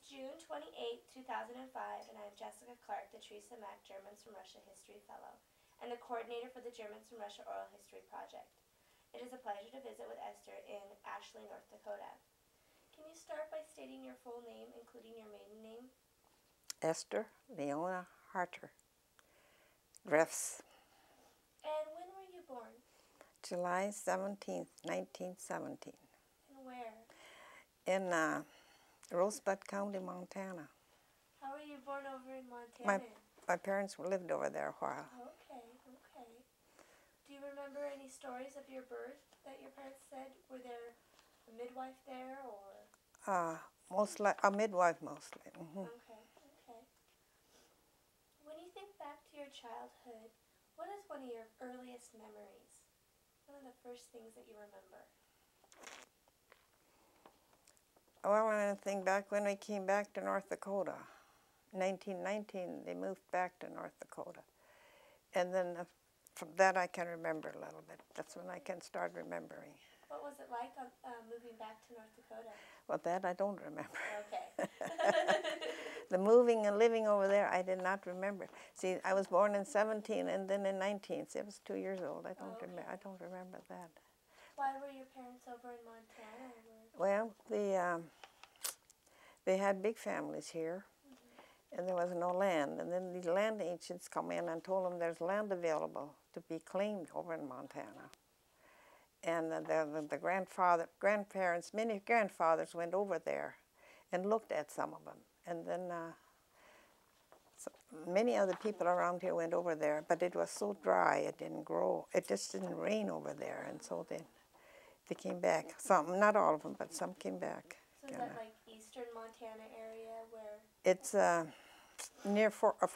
June 28, 2005, and I am Jessica Clark, the Teresa Mack Germans from Russia History Fellow, and the coordinator for the Germans from Russia Oral History Project. It is a pleasure to visit with Esther in Ashley, North Dakota. Can you start by stating your full name, including your maiden name? Esther Leona Harter. Drefs. And when were you born? July 17th, 1917. And where? In Rosebud County, Montana. How were you born over in Montana? My parents lived over there a while. Okay. Do you remember any stories of your birth that your parents said? Were there a midwife there, or? Mostly a midwife, mostly. Mm-hmm. Okay. When you think back to your childhood, what is one of your earliest memories? One of the first things that you remember? Well, when I think back when we came back to North Dakota, 1919, they moved back to North Dakota. And then from that I can remember a little bit. That's when I can start remembering. What was it like moving back to North Dakota? Well, that I don't remember. Okay. The moving and living over there, I did not remember. See, I was born in 17 and then in 19. See, I was 2 years old. I don't remember that. Why were your parents over in Montana? Well, they had big families here, and there was no land. And then these land agents come in and told them there's land available to be claimed over in Montana. And the grandparents, many grandfathers went over there and looked at some of them. And then many other people around here went over there, but it was so dry, it didn't grow. It just didn't rain over there, and so they came back. Some, not all of them, but some came back. So is that like eastern Montana area where? It's near Forsyth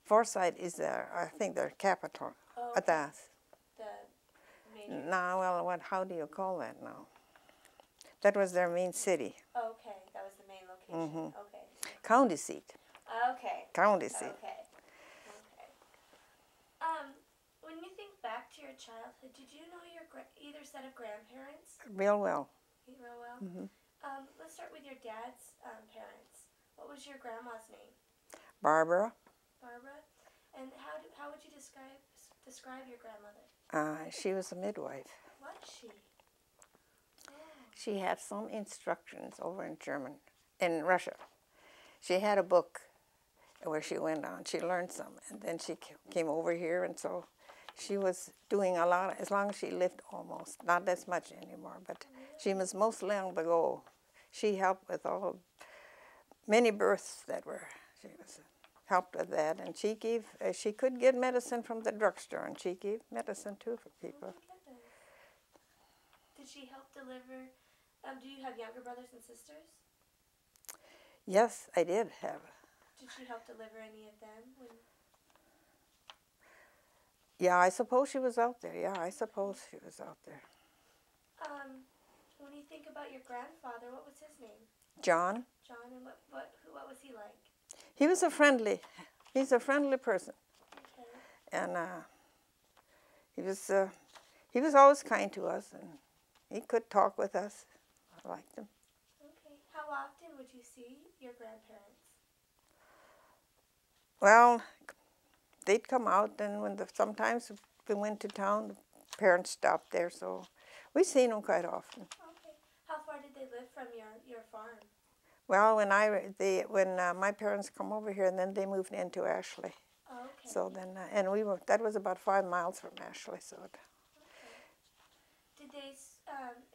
Forsyth is I think their capital. Oh, At that. The major. No, well, how do you call that now? That was their main city. Okay, that was the main location. Mm-hmm. Okay. County seat. Okay. County seat. Okay. When you think back to your childhood, did you know your either set of grandparents? Real well. Real well. Mm-hmm. Let's start with your dad's parents. What was your grandma's name? Barbara. Barbara. And how would you describe your grandmother? She was a midwife. Was she? Oh. She had some instructions over in Russia. She had a book where she went on. She learned some, and then she came over here, and so she was doing a lot, as long as she lived almost. Not as much anymore, but she was mostly on the go. She helped with many births she was helped with that, and she could get medicine from the drugstore, and she gave medicine too for people. Oh my goodness. Did she help deliver? Do you have younger brothers and sisters? Yes, I did have. Did she help deliver any of them? Yeah, I suppose she was out there. When you think about your grandfather, what was his name? John. John, and what was he like? He's a friendly person. Okay. And he was always kind to us, and he could talk with us. I liked him. Okay. How often would you see your grandparents? Well, they'd come out, and sometimes we went to town, the parents stopped there, so we seen them quite often. Okay. How far did they live from your farm? Well, when my parents come over here, and then they moved into Ashley. Okay. So then, that was about 5 miles from Ashley. So. Okay. Did they,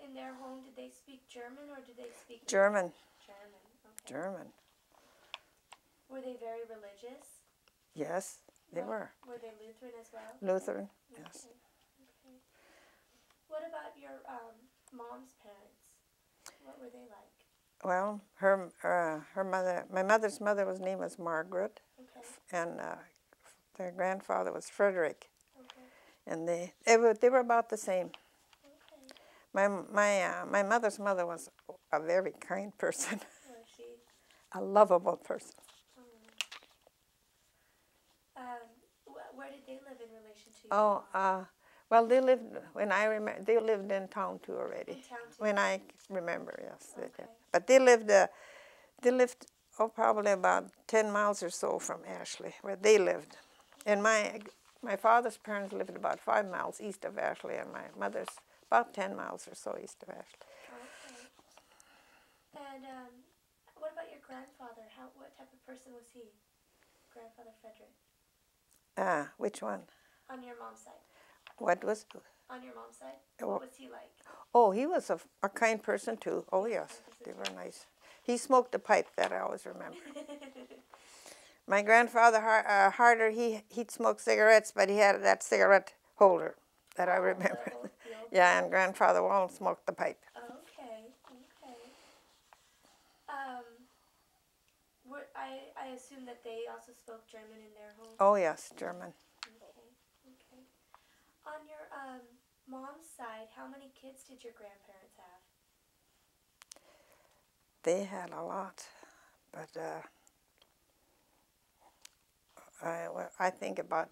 in their home, did they speak German or did they speak German? German. Okay. German. Were they very religious? Yes, they were. Were they Lutheran as well? Lutheran, yes. Okay. What about your mom's parents? What were they like? Well, her mother, my mother's name was Margaret, okay. And their grandfather was Frederick, okay. And they were about the same. Okay. My mother's mother was a very kind person, Was she? a lovable person. Where did they live in relation to you? Oh, Well, they lived when I remember. They lived in town too already. In town too. When I remember, yes, they Okay. did. But they lived. Probably about 10 miles or so from Ashley, where they lived. And my father's parents lived about 5 miles east of Ashley, and my mother's about 10 miles or so east of Ashley. Okay. And what about your grandfather? What type of person was he? Grandfather Frederick. Which one? On your mom's side. What was? On your mom's side? Oh. What was he like? Oh, he was a kind person too. Oh yes, they were nice. He smoked a pipe, that I always remember. My grandfather, harder, he'd smoke cigarettes, but he had that cigarette holder that I remember. The old Yeah, and Grandfather Wallen smoked the pipe. Okay, okay. I assume that they also spoke German in their home? Oh yes, German. Okay, okay. On your mom's side, how many kids did your grandparents have? They had a lot, but I think about,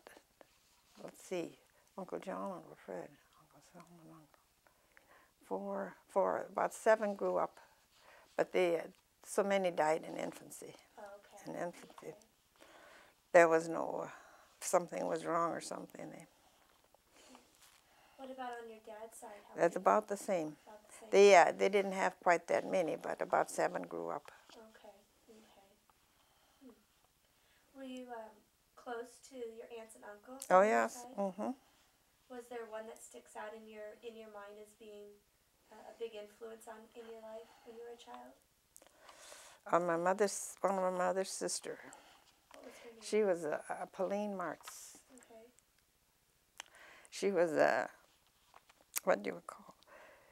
let's see, Uncle John, Uncle Fred, Uncle Solomon, four, about 7 grew up, but so many died in infancy. Okay. In infancy, Okay. there was no, something was wrong or something. What about on your dad's side? That's about the same. About the same? They didn't have quite that many, but about 7 grew up. Okay, okay. Were you close to your aunts and uncles? Oh on your yes. side? Mm-hmm. Was there one that sticks out in your mind as being a big influence in your life when you were a child? One of my mother's sister. What was her name? She was a Pauline Martz. Okay. She was what do you call?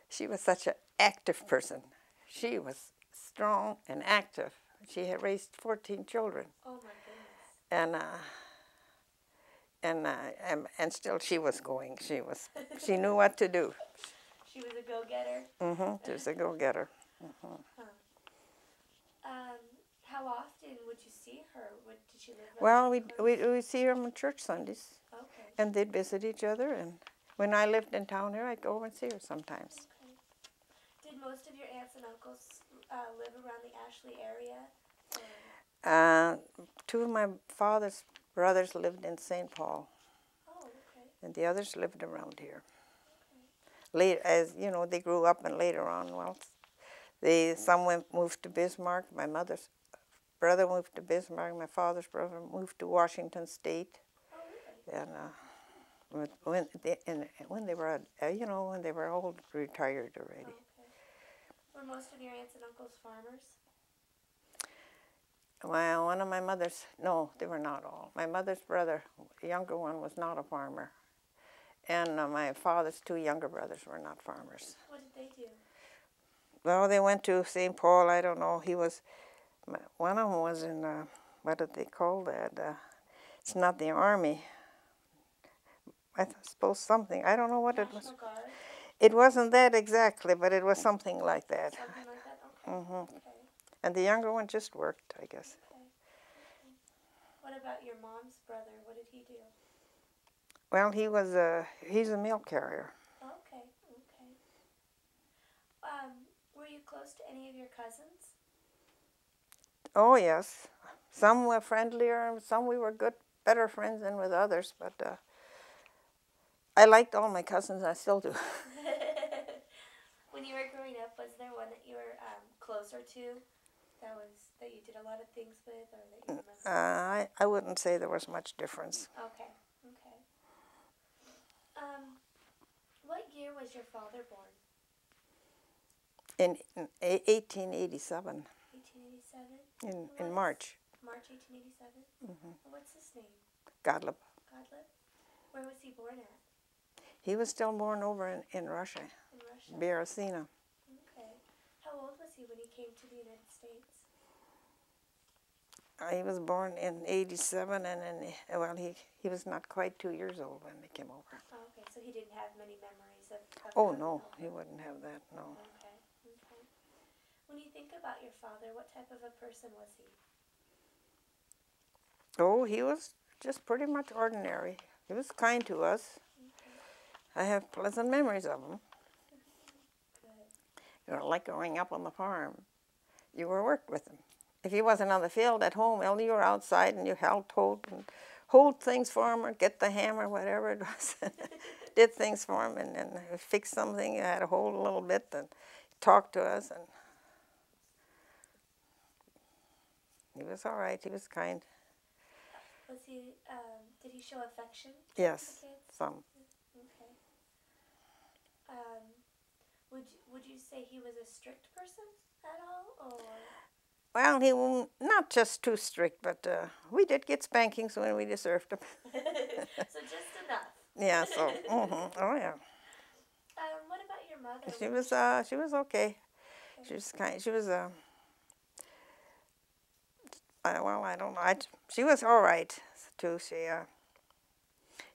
She was such an active person. She was strong and active. She had raised 14 children. Oh my goodness. And still she was going. She knew what to do. She was a go-getter? Mm-hmm. She was a go-getter. Mm-hmm. Huh. How often would you see her? Did she live Well, close? we see her on church Sundays. Okay. And they'd visit each other. And when I lived in town here, I'd go over and see her sometimes. Okay. Did most of your aunts and uncles live around the Ashley area? Or? 2 of my father's brothers lived in St. Paul. Oh, okay. And the others lived around here. Okay. Late, as you know, they grew up, and later on, well, some moved to Bismarck. My mother's brother moved to Bismarck. My father's brother moved to Washington State. Oh, really? And when they were, when they were old, retired already. Oh, okay. Were most of your aunts and uncles farmers? Well, no, they were not all. My mother's brother, the younger one, was not a farmer. And my father's 2 younger brothers were not farmers. What did they do? Well, they went to St. Paul. I don't know. One of them was in, what did they call that? It's not the Army. I suppose something. I don't know what it was. National Guard? It wasn't that exactly, but it was something like that. Something like that? Okay. Mm-hmm. Okay. And the younger one just worked, I guess. Okay. Okay. What about your mom's brother? What did he do? Well, he's a mail carrier. Okay. Okay. Were you close to any of your cousins? Oh, yes. Some were friendlier, some we were better friends than with others, but I liked all my cousins, I still do. When you were growing up, was there one that you were closer to, that you did a lot of things with, or that you remember? I wouldn't say there was much difference. Okay, okay. What year was your father born? In 1887, 1887? in March. March 1887? Mm-hmm. What's his name? Gottlieb. Gottlieb? Where was he born at? He was still born over in Russia, In Russia? Berezina. Okay. How old was he when he came to the United States? He was born in 87, and then, well, he was not quite 2 years old when they came over. Oh, okay, so he didn't have many memories of Oh, coming no, over. he wouldn't have that, no. Okay, okay. When you think about your father, what type of a person was he? Oh, he was just pretty much ordinary. He was kind to us. Okay. I have pleasant memories of him. Good. You know, like growing up on the farm. You were worked with him. If he wasn't on the field at home, well, you were outside and you hold things for him or get the hammer, whatever it was. Did things for him and fix something. You had to hold a little bit and talk to us. And he was all right. He was kind. Was he? Did he show affection? Yes, to the kids? some. Okay. Would you say he was a strict person at all, or? Well, he was not just too strict, but we did get spankings when we deserved them. So just enough. Yeah. So. Oh yeah. What about your mother? She was okay. She was kind. She was well, I don't know. She was all right too.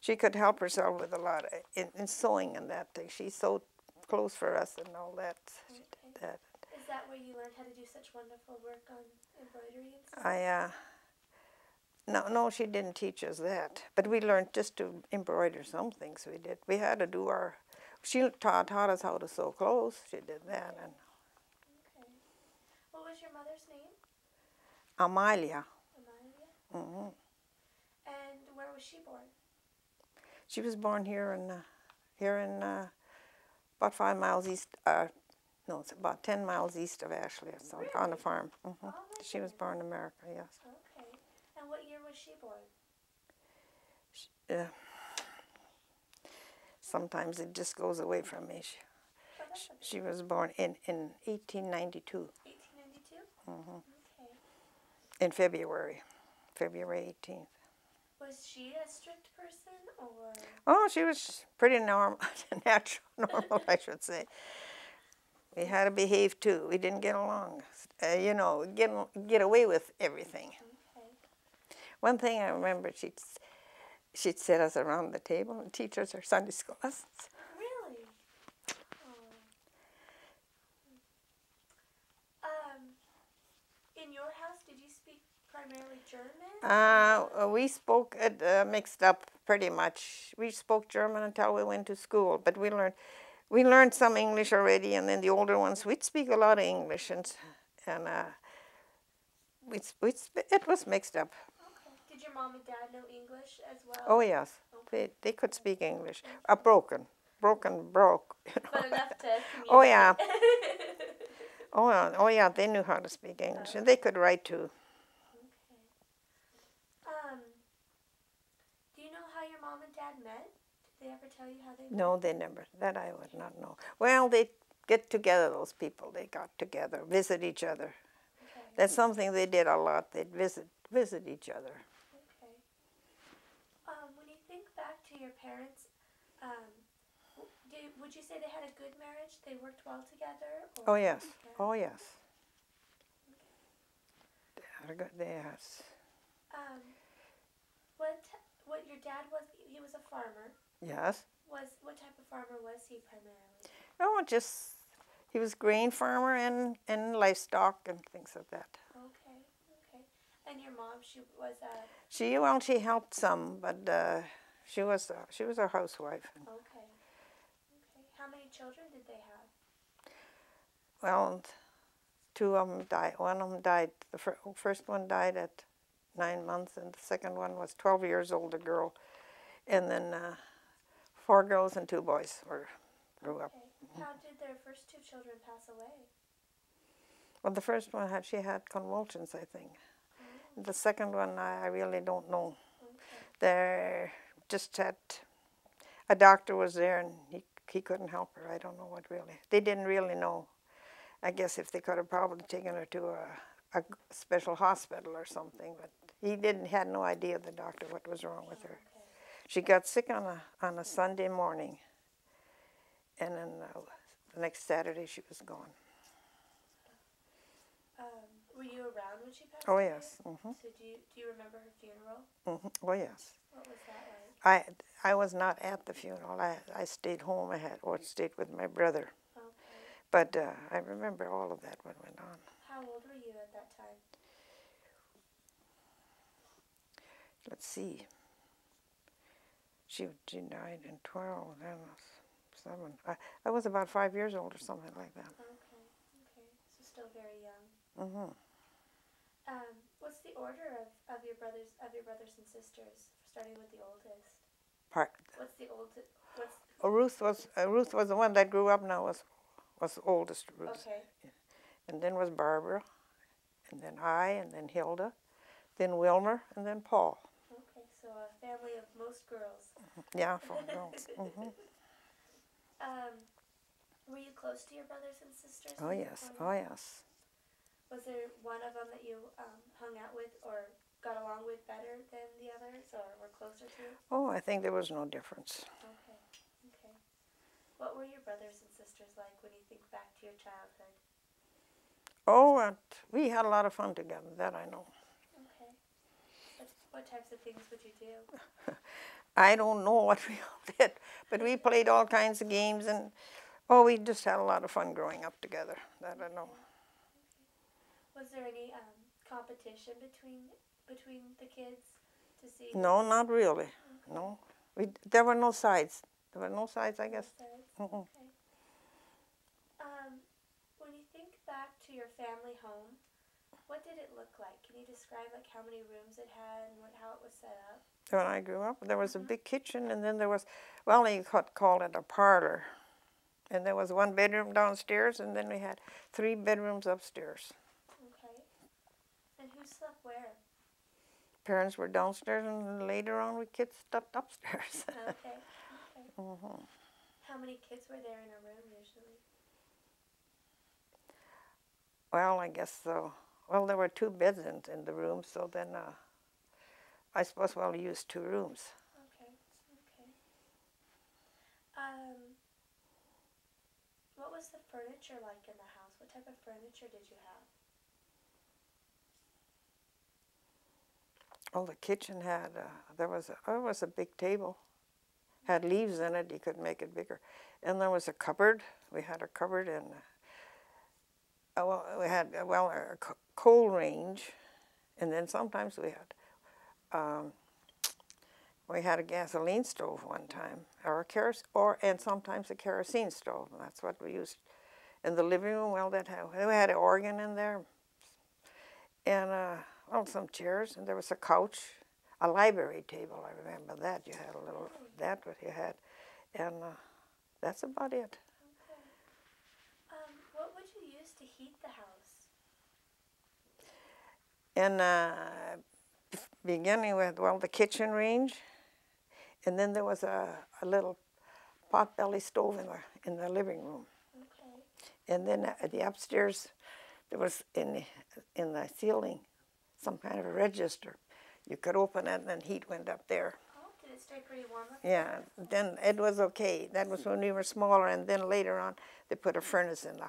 She could help herself with a lot in sewing and that thing. She sewed clothes for us and all that. Okay. She did that. Is that where you learned how to do such wonderful work on embroidery and stuff? No, she didn't teach us that. But we learned just to embroider some things. We did. We had to do she taught us how to sew clothes. She did that. And Okay. What was your mother's name? Amalia. Amalia? And where was she born? She was born here in about 5 miles east. No, it's about 10 miles east of Ashley. It's on a farm. Oh, my She was born in America. Yes. Okay. And what year was she born? Sometimes it just goes away from me. She was born in 1892. 1892? Okay. In February 18th. Was she a strict person, or? Oh, she was pretty normal, I should say. We had to behave too. We didn't get along. Get away with everything. Okay. One thing I remember, she'd sit us around the table and teach us our Sunday school lessons. Really? In your house, did you speak primarily German? We spoke it mixed up pretty much. We spoke German until we went to school, but we learned some English already, and then the older ones, we'd speak a lot of English, and it was mixed up. Okay. Did your mom and dad know English as well? Oh yes, Okay. they could speak English. Broke. But enough to communicate. Oh yeah. Oh yeah, they knew how to speak English, and they could write too. Okay. Do you know how your mom and dad met? Did they ever tell you how they met? No, they never. That I would not know. Well, they get together, those people. They got together, visit each other. Okay. That's something they did a lot. They'd visit each other. Okay. When you think back to your parents, would you say they had a good marriage? They worked well together? Oh yes. Yeah. Oh yes. They had a good. Yes. What your dad was? He was a farmer. Yes. What type of farmer was he primarily? Oh, he was grain farmer and livestock and things like that. Okay. And your mom, she was a. She helped some, but she was a housewife. Okay. How many children did they have? Well, 2 of them died. One of them died. The first one died at 9 months, and the second one was 12 years old, a girl. And then 4 girls and 2 boys grew up. How did their first 2 children pass away? Well, the first one she had convulsions, I think. The second one, I really don't know. They just had, a doctor was there and he couldn't help her. I don't know what really. They didn't really know. I guess if they could have probably taken her to a special hospital or something, but he had no idea, the doctor, what was wrong with her. She got sick on a Sunday morning, and then the next Saturday she was gone. Were you around when she passed Oh away? yes. So do you remember her funeral? Oh yes. What was that like? I was not at the funeral. I stayed home. I stayed with my brother. Okay. But I remember all of that what went on. How old were you at that time? Let's see. She died in 12, then I was 7. I was about 5 years old or something like that. Okay, okay. So still very young. Mm-hmm. What's the order of your brothers and sisters, starting with the oldest? What's the oldest? Ruth was the one that grew up now, was the oldest, Ruth. Okay. And then was Barbara, and then I, and then Hilda, then Wilmer, and then Paul. Okay, so a family of most girls. Yeah, 4 girls. Mm-hmm. Were you close to your brothers and sisters? Oh yes, oh yes. Was there one of them that you hung out with or got along with better than the others, or were closer to? Oh, I think there was no difference. Okay, okay. What were your brothers and sisters like when you think back to your childhood? Oh, we had a lot of fun together, that I know. Okay. What types of things would you do? I don't know what we all did, but we played all kinds of games, and we just had a lot of fun growing up together, that I know. Was there any competition between the kids to see? No, not really. Okay. No, there were no sides. There were no sides, I guess. No sides? Mm-mm. Okay. When you think back to your family home, what did it look like? Can you describe like how many rooms it had and how it was set up? When I grew up, there was a big kitchen, and then there was, well, you could call it a parlor. And there was 1 bedroom downstairs, and then we had 3 bedrooms upstairs. Okay. And who slept where? Parents were downstairs, and later on we kids slept upstairs. Okay. Okay. Mm-hmm. How many kids were there in a room usually? Well, I guess so. Well, there were 2 beds in the room, so then I suppose we used 2 rooms. Okay. Okay. What was the furniture like in the house? What type of furniture did you have? Oh, the kitchen had, there was a big table. Had leaves in it, you could make it bigger. And there was a cupboard. We had a cupboard, and we had, a coal range. And then sometimes we had a gasoline stove one time, and sometimes a kerosene stove. And that's what we used in the living room. Well, we had an organ in there, and some chairs, and there was a couch, a library table. I remember that. You had a little what you had, and that's about it. Okay. What would you use to heat the house? And beginning with the kitchen range. And then there was a little pot-belly stove in the living room. Okay. And then at the upstairs, there was in the ceiling some kind of a register. You could open it, and then heat went up there. Oh, did it stay pretty warm up Yeah, there? then it was okay. That was when we were smaller, and then later on, they put a furnace in the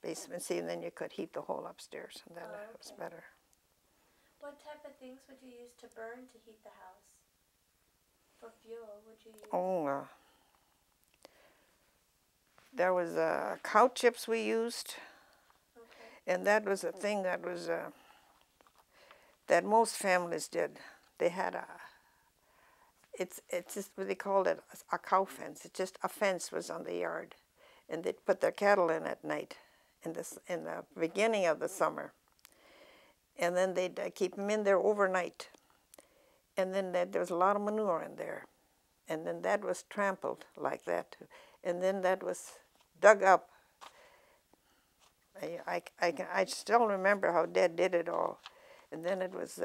basement, and then you could heat the whole upstairs, and then it was better. What type of things would you use to burn to heat the house? For fuel, would you use? Oh, there was cow chips we used, and that was a thing that was that most families did. They had it's just what they called it, a cow fence. It's just a fence was on the yard, and they'd put their cattle in at night, in the beginning of the summer, and then they'd keep them in there overnight. And then there was a lot of manure in there. And then that was trampled like that. And then that was dug up. I still remember how Dad did it all. And then it was,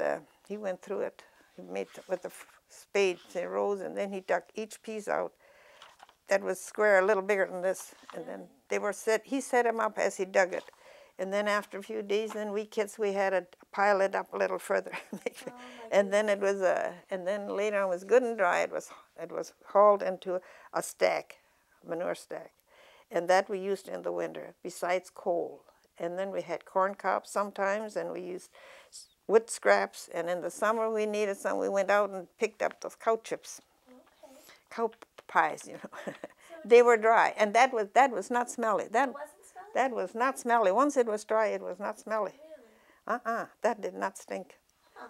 he went through it. He made it with a spade in rows, and then he dug each piece out. That was square, a little bigger than this. And then he set them up as he dug it. And then after a few days, then we kids, we had to pile it up a little further. And then it was, and then later on it was good and dry. It was hauled into a stack, manure stack. And that we used in the winter, besides coal. And then we had corn cobs sometimes, and we used wood scraps. And in the summer we needed some, we went out and picked up those cow chips. Okay. Cow pies, you know. They were dry, and that was not smelly. It wasn't smelly? That was not smelly. Once it was dry, it was not smelly. Really? That did not stink.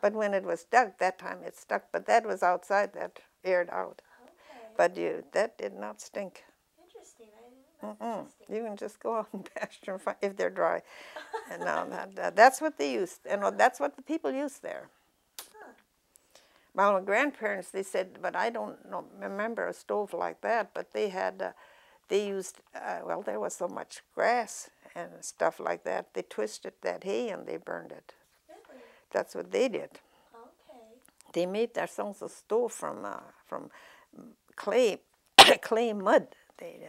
But when it was dug, that time it stuck. But that was outside, that aired out. Okay. But that did not stink. Interesting. I didn't know. Interesting. You can just go out and pasture and find, if they're dry. And now that's what they used, and that's what the people used there. Huh. Well, my grandparents, they said, but I don't remember a stove like that. But they had, they used, well, there was so much grass and stuff like that. They twisted that hay and they burned it. Really? That's what they did. Okay. They made themselves a stove from clay, clay mud. They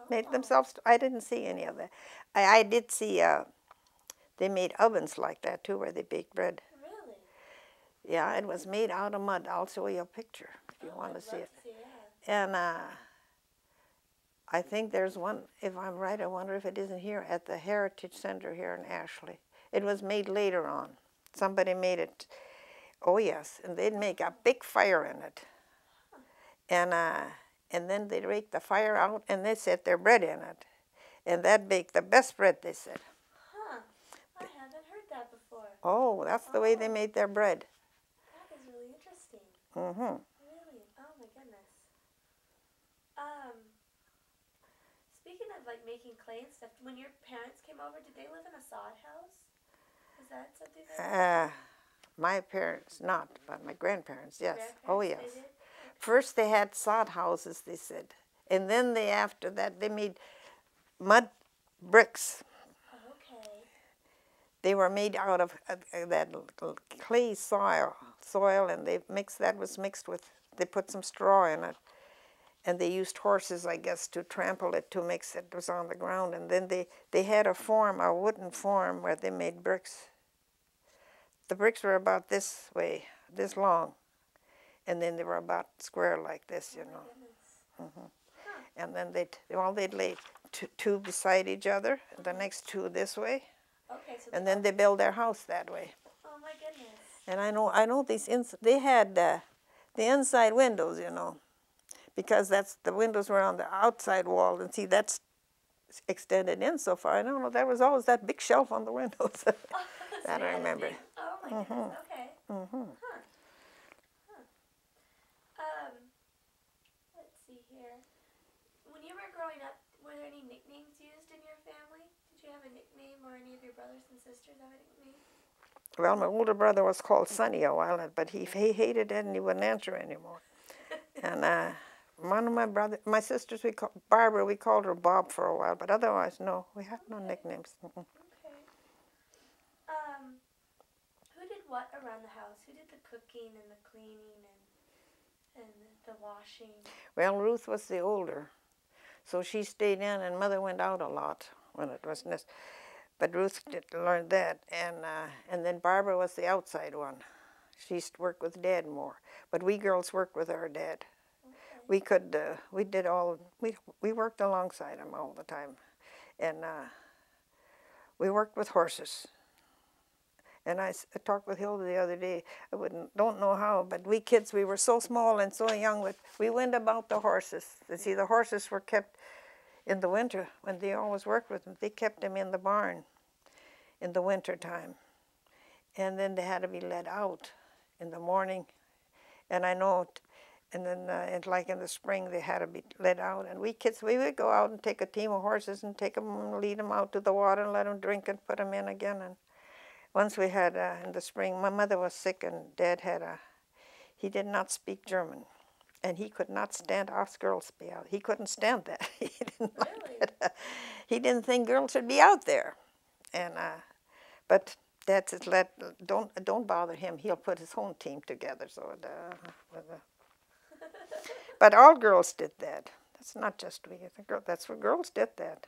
made themselves. I didn't see any of that. I did see. They made ovens like that too, where they baked bread. Really? Yeah, it was made out of mud. I'll show you a picture if you want to see it. And I think there's one. If I'm right, I wonder if it isn't here at the Heritage Center here in Ashley. It was made later on. Somebody made it. Oh yes, and they'd make a big fire in it, and then they'd rake the fire out, and they set their bread in it, and that baked the best bread. They said. Huh? I haven't heard that before. Oh, that's the way they made their bread. That is really interesting. Mm-hmm. Really? Oh my goodness. Speaking of like making clay and stuff, when your parents came over, did they live in a sod house? Was that something that? My parents not, but my grandparents, yes. Oh yes. They did? First they had sod houses, they said, and then after that they made mud bricks. Okay. They were made out of that clay soil, and they was mixed with. They put some straw in it, and they used horses, I guess, to trample it to mix it. It was on the ground, and then they had a wooden form where they made bricks. The bricks were about this way, this long, and then they were about square like this, you know. Huh. And then they'd lay two beside each other, the next two this way, Okay, so and then they build their house that way. Oh my goodness. And I know they had the inside windows, you know, because the windows were on the outside wall, and see that's extended in so far. I don't know, there was always that big shelf on the windows. That I remember. Oh my goodness. Okay. Huh. Let's see here. When you were growing up, were there any nicknames used in your family? Did you have a nickname, or any of your brothers and sisters have a nickname? Well, my older brother was called Sonny a while, but he hated it and he wouldn't answer anymore. And one of my sisters, Barbara, we called her Bob for a while, but otherwise, no, we had no nicknames. Okay. Who did what around the house? Who did the cooking and the cleaning and the washing? Well, Ruth was the older, so she stayed in, and Mother went out a lot when it was necessary. But Ruth did learn that, and then Barbara was the outside one. She used to work with Dad more, but we girls worked with our dad. Okay. We worked alongside him all the time, and we worked with horses. And I talked with Hilda the other day. Don't know how, but we kids, we were so small and so young. We went about the horses. You see, the horses were kept in the winter when they always worked with them. They kept them in the barn in the winter time, and then they had to be let out in the morning. And I know, and then like in the spring, they had to be let out. And we kids, we would go out and take a team of horses and take them, and lead them out to the water and let them drink and put them in again. And once we had, in the spring, my mother was sick, and Dad he did not speak German, and he could not stand us girls to be out. He couldn't stand that. He didn't like that. He didn't think girls should be out there. And but Dad says, don't bother him. He'll put his own team together. So, but all girls did that. That's not just we. That's what girls did that.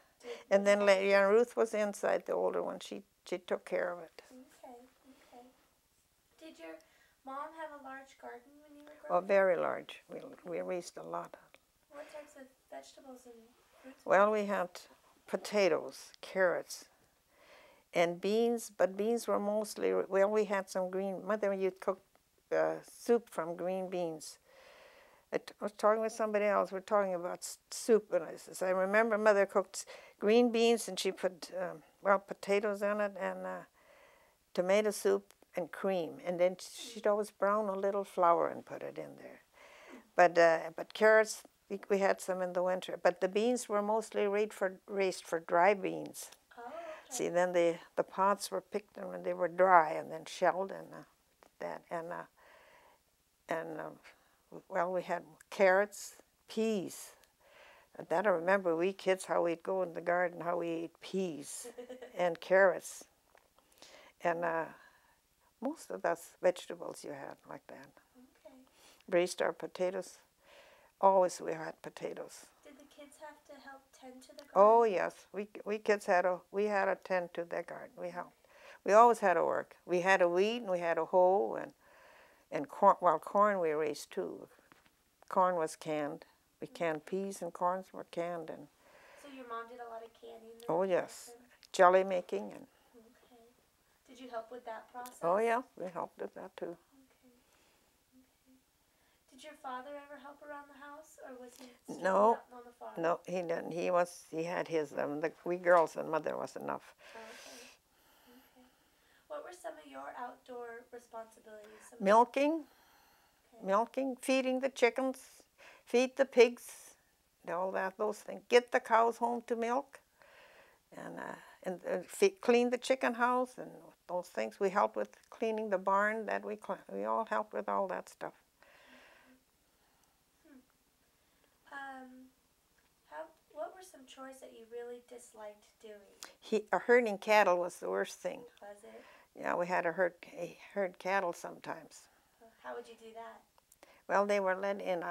And then Ruth was inside, the older one. She took care of it. Okay. Did your mom have a large garden when you were growing up? Oh, very large. We raised a lot. What types of vegetables and fruits? Well, we had potatoes, carrots, and beans, but beans were mostly, well, we had some green. Mother used to cook soup from green beans. I was talking with somebody else. We're talking about soup, and I remember Mother cooked green beans, and she put potatoes in it, and tomato soup and cream, and then she'd always brown a little flour and put it in there. But carrots, we had some in the winter. But the beans were mostly raised for dry beans. Oh, okay. See, then the pods were picked when they were dry and then shelled and that and well, we had carrots, peas. That I remember, we kids, how we'd go in the garden, how we ate peas and carrots, and most of those vegetables you had like that. Okay. Raised our potatoes. Always we had potatoes. Did the kids have to help tend to the garden? Oh yes, we kids had a tend to the garden. We helped. We always had to work. We had to weed and we had to hoe and corn. Well, corn we raised too. Corn was canned. We canned peas and corns were canned and. So your mom did a lot of canning then? Oh yes, jelly making and. Okay. Did you help with that process? Oh yeah, we helped with that too. Okay. Okay. Did your father ever help around the house, or was he still No, on the farm? no, he didn't. He had his. We girls and mother was enough. Okay. Okay. What were some of your outdoor responsibilities? Milking, feeding the chickens, feed the pigs, all that, those things. Get the cows home to milk, and clean the chicken house and those things. We helped with cleaning the barn. We all helped with all that stuff. What were some chores that you really disliked doing? Herding cattle was the worst thing. Was it? Yeah, we had to herd cattle sometimes. How would you do that? Well, they were led in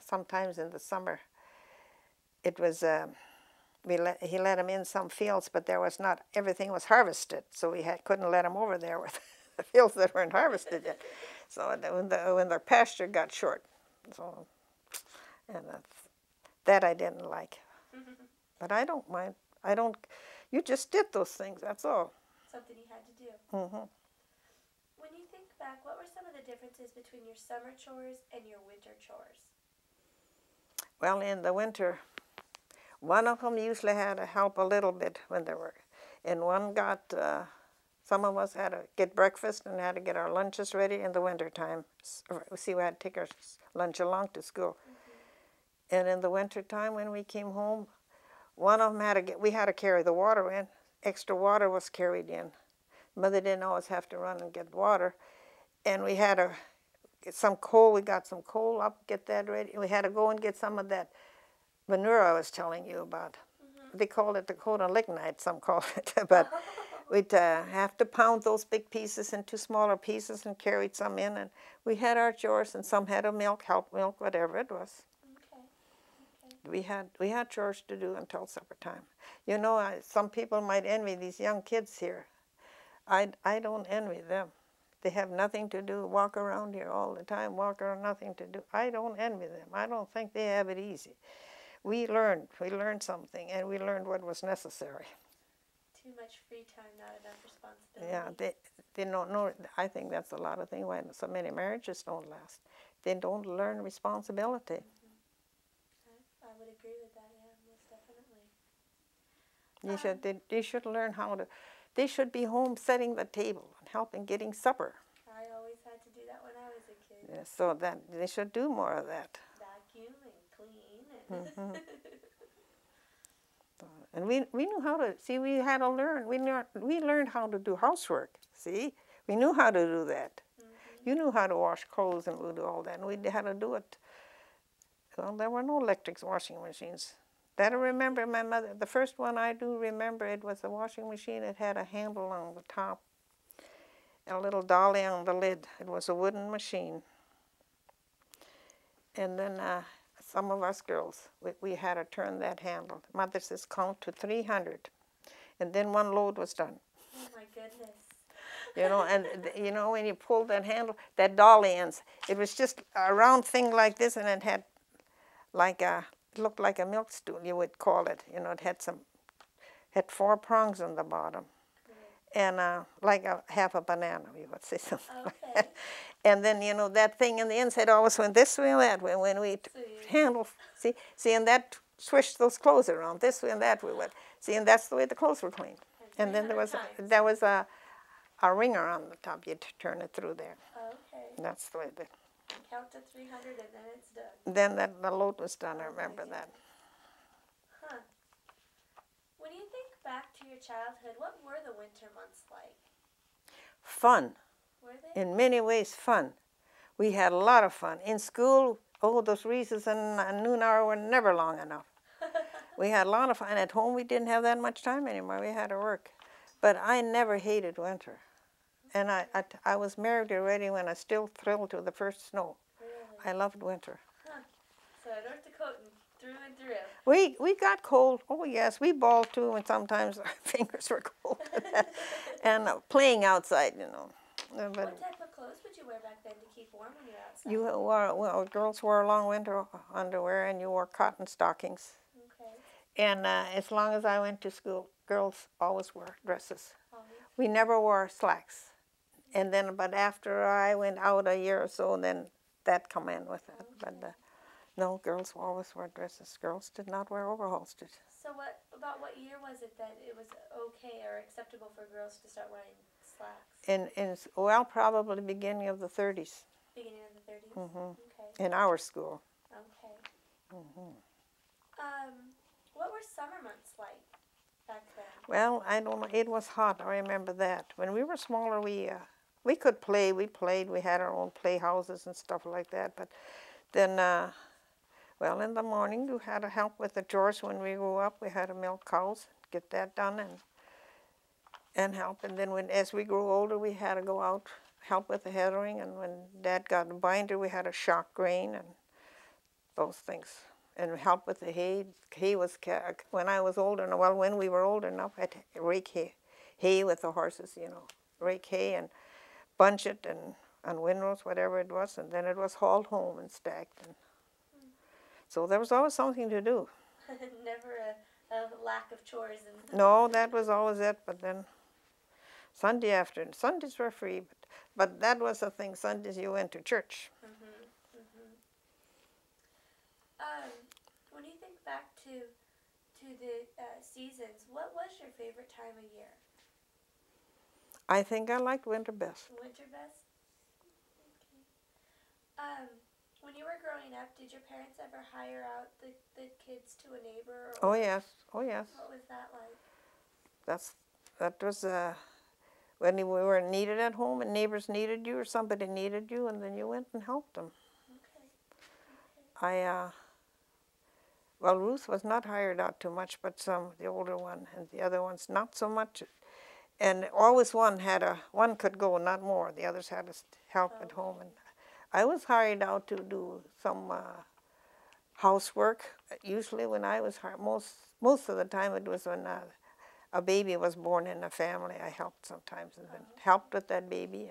sometimes in the summer. It was he let them in some fields, but there was not everything was harvested, so we couldn't let them over there with the fields that weren't harvested yet. So when the pasture got short, so and that I didn't like. But I don't mind. You just did those things. That's all. Something you had to do. Mm-hmm. When you think back, what were some of the differences between your summer chores and your winter chores? Well, in the winter, one of them usually had to help a little bit when they were, and one got. Some of us had to get breakfast and had to get our lunches ready in the winter time. See, we had to take our lunch along to school. Mm-hmm. And in the winter time, when we came home, one of them we had to carry the water in. Extra water was carried in. Mother didn't always have to run and get water. And we had to get some coal. We got some coal up, get that ready. We had to go and get some of that manure I was telling you about. Mm-hmm. They called it Dakota lignite, some call it. But we'd have to pound those big pieces into smaller pieces and carry some in. And we had our chores, and some had to help milk, whatever it was. We had chores to do until supper time. You know, some people might envy these young kids here. I don't envy them. They have nothing to do, walk around here all the time, walk around, nothing to do. I don't envy them. I don't think they have it easy. We learned something, and we learned what was necessary. Too much free time, not enough responsibility. Yeah, they don't know. I think that's a lot of things why so many marriages don't last. They don't learn responsibility. I would agree with that, yeah, most definitely. They should learn how to. They should be home setting the table and helping getting supper. I always had to do that when I was a kid. Yeah, so that they should do more of that. Vacuum and clean. And And we knew how to see. We had to learn. We learned how to do housework. See, we knew how to do that. Mm-hmm. You knew how to wash clothes and we do all that. And we had to do it. Well, there were no electric washing machines. That I remember my mother. The first one I do remember, it was a washing machine. It had a handle on the top and a little dolly on the lid. It was a wooden machine. And then some of us girls, we had to turn that handle. Mother says count to 300, and then one load was done. Oh my goodness. You know, and you know when you pulled that handle, that dolly ends. It was just a round thing like this, and it had it looked like a milk stool, you would call it. You know, it had 4 prongs on the bottom, and like half a banana, you would say something like that. And then, you know, that thing in the inside always went this way and that way when we handle, see, and that swished those clothes around this way and that way. See, and that's the way the clothes were cleaned. And then there was a ringer on the top. You'd turn it through there. Okay. And that's the way count to 300 and then it's done. Then the load was done. I Oh, my remember that. goodness. Huh. When you think back to your childhood, what were the winter months like? Fun. Were they? In many ways, fun. We had a lot of fun. In school, those recess and noon hour were never long enough. We had a lot of fun. At home, we didn't have that much time anymore. We had to work. But I never hated winter. And I was married already when I still thrilled to the first snow. Really? I loved winter. Huh. So North Dakotan, through and through. We got cold. Oh, yes, we bawled too, and sometimes our fingers were cold. And playing outside, you know. But What type of clothes would you wear back then to keep warm when you were outside? you wore, well, girls wore long winter underwear, and you wore cotton stockings. Okay. And as long as I went to school, girls always wore dresses. Always. We never wore slacks. And then, but after I went out a year or so, then that come in with it. Okay. But no, girls always wore dresses. Girls did not wear overalls. So what year was it that it was okay or acceptable for girls to start wearing slacks? Well, probably the beginning of the 30s. Beginning of the 30s? Mm-hmm. Okay. In our school. Okay. Mm-hmm. What were summer months like back then? Well, I don't know. It was hot. I remember that. When we were smaller, we could play. We played. We had our own playhouses and stuff like that. But then, well, in the morning, you had to help with the chores. When we grew up, we had to milk cows, get that done, and help. And then as we grew older, we had to go out, help with the headering. And when Dad got a binder, we had to shock grain and those things. And help with the hay. Hay was, when I was older, well, when we were old enough, I'd rake hay with the horses, you know. Rake hay and bunch it and on windrows, whatever it was, and then it was hauled home and stacked. And so there was always something to do. Never a lack of chores. No, that was always it. But then Sunday afternoon, Sundays were free, but that was the thing. Sundays you went to church. When you think back to the seasons, what was your favorite time of year? I think I liked winter best. Winter best? Okay. When you were growing up, did your parents ever hire out the kids to a neighbor? Oh, yes. Oh, yes. What was that like? That was when we were needed at home and neighbors needed you or somebody needed you, and then you went and helped them. Okay. Well, Ruth was not hired out too much, but the older one, and the other ones not so much. And always one could go, not more. The others had to help at home. And I was hired out to do some housework. Usually when I was hired, most of the time it was when a baby was born in a family. I helped sometimes and then helped with that baby.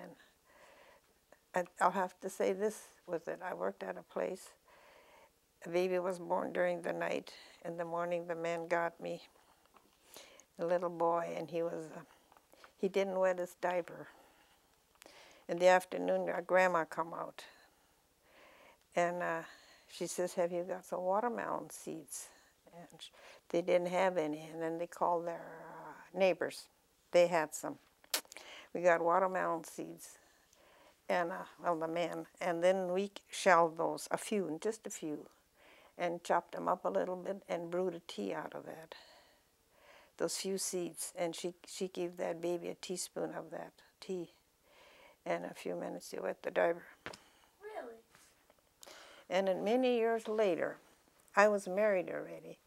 And I'll have to say this with it. I worked at a place. A baby was born during the night. In the morning, the man got me, a little boy, and he didn't wet his diaper. In the afternoon, our grandma come out, and she says, "Have you got some watermelon seeds?" And they didn't have any, and then they called their neighbors. They had some. We got watermelon seeds, and well, the man, and then we shelled those, just a few, and chopped them up a little bit and brewed a tea out of that. Those few seeds, and she gave that baby a teaspoon of that tea. And a few minutes you wet the diaper. Really? And then many years later, I was married already,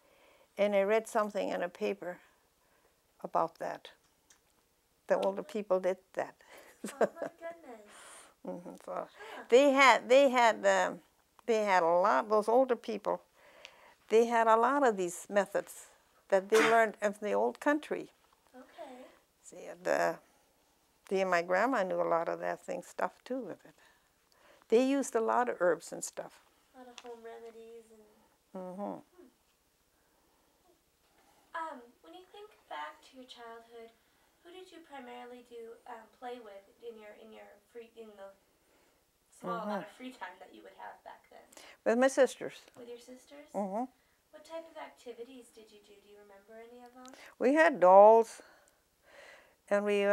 and I read something in a paper about that. The older people did that. Oh my goodness. So they had a lot. Those older people, they had a lot of these methods that they learned in the old country. Okay. See, my grandma knew a lot of that stuff too with it. They used a lot of herbs and stuff. A lot of home remedies and. When you think back to your childhood, who did you primarily play with in the small amount of free time that you would have back then? With my sisters. With your sisters? What type of activities did you do? Do you remember any of them? We had dolls, and we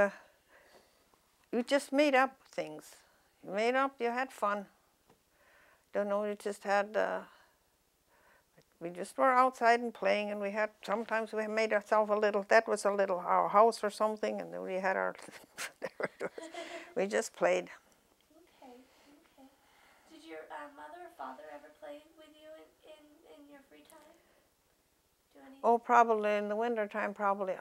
just made up things. You had fun. Don't know, we just had, we just were outside and playing, and we had, sometimes we made ourselves a little, that was a little, our house or something, and then we had our, we just played. Okay, okay. Did your mother or father ever play with you in your free time? Do any? Oh, probably in the wintertime, probably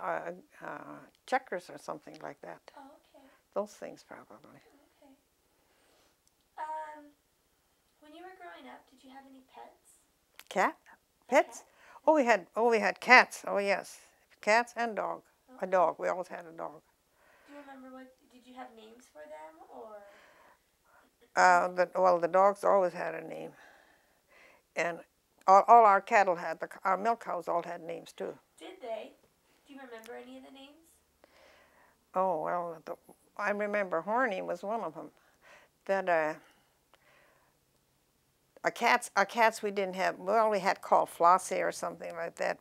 checkers or something like that. Oh, okay. Those things probably. Okay. When you were growing up, did you have any pets? Cat? A Pets? cat? Oh, we had cats. Oh, yes. Cats and dog. Okay. A dog. We always had a dog. Do you remember did you have names for them, or? Well, the dogs always had a name. And all our cattle had, our milk cows all had names too. Did they? Do you remember any of the names? Oh, well, I remember Horny was one of them. That our cats we didn't have, well, we had called Flossie or something like that,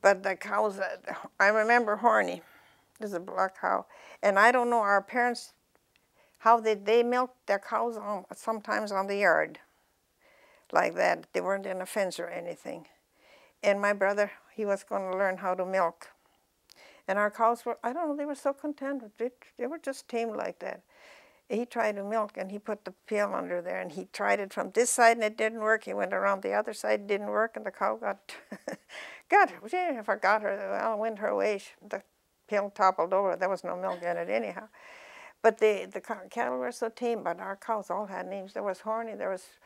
but the cows, I remember Horny. There's a black cow. And I don't know, our parents, how they milked their cows sometimes on the yard, like that. They weren't in a fence or anything. And my brother, he was going to learn how to milk. And our cows were, I don't know, they were so content with it. They were just tame like that. He tried to milk, and he put the pail under there, and he tried it from this side, and it didn't work. He went around the other side, it didn't work, and the cow got, I forgot her, well, went her way. The pail toppled over. There was no milk in it anyhow. But the cattle were so tame, but our cows all had names. There was Horny, there was,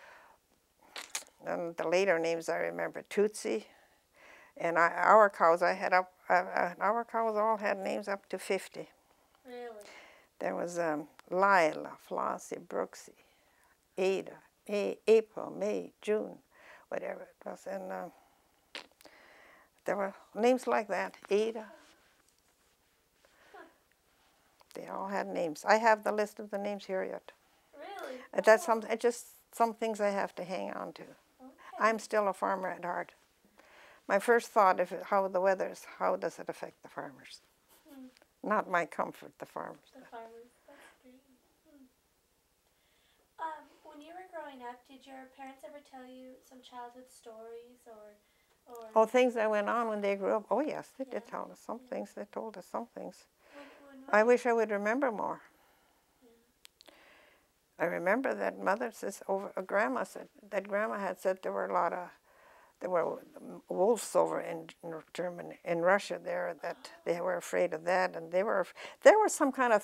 and the later names I remember, Tootsie. And our cows, our cows all had names up to 50. Really? There was Lila, Flossie, Brooksy, Ada, April, May, June, whatever it was. And there were names like that, Ada. They all had names. I have the list of the names here yet. Really? That's just some things I have to hang on to. Okay. I'm still a farmer at heart. My first thought, how the weather is, how does it affect the farmers? Not my comfort, the farmers. The farmers, that's great. When you were growing up, did your parents ever tell you some childhood stories or? Oh, things that went on when they grew up. Oh, yes, they did tell us some things. They told us some things. I wish I would remember more. I remember that mother says, grandma said, that grandma had said there were wolves over in Germany, in Russia there, that they were afraid of that, and there were some kind of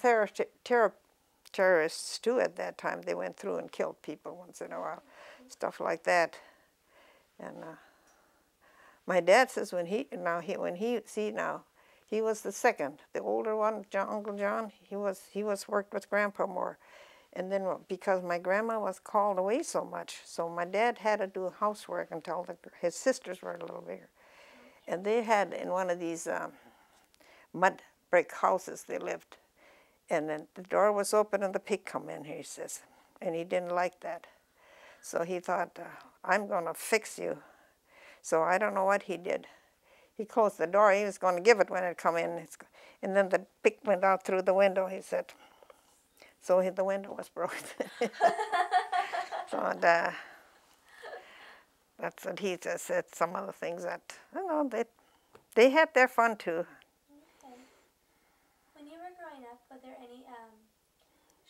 terrorists too at that time. They went through and killed people once in a while, stuff like that. And my dad says when he was the second, the older one, Uncle John. He worked with Grandpa more. And then because my grandma was called away so much, so my dad had to do housework until his sisters were a little bigger. And they had, in one of these mud brick houses they lived. And then the door was open and the pig come in, he says. And he didn't like that. So he thought, I'm going to fix you. So I don't know what he did. He closed the door. He was going to give it when it come in. And then the pig went out through the window, he said. So the window was broken. So that's what he just said. Some of the things that, they had their fun too. Okay. When you were growing up, were there any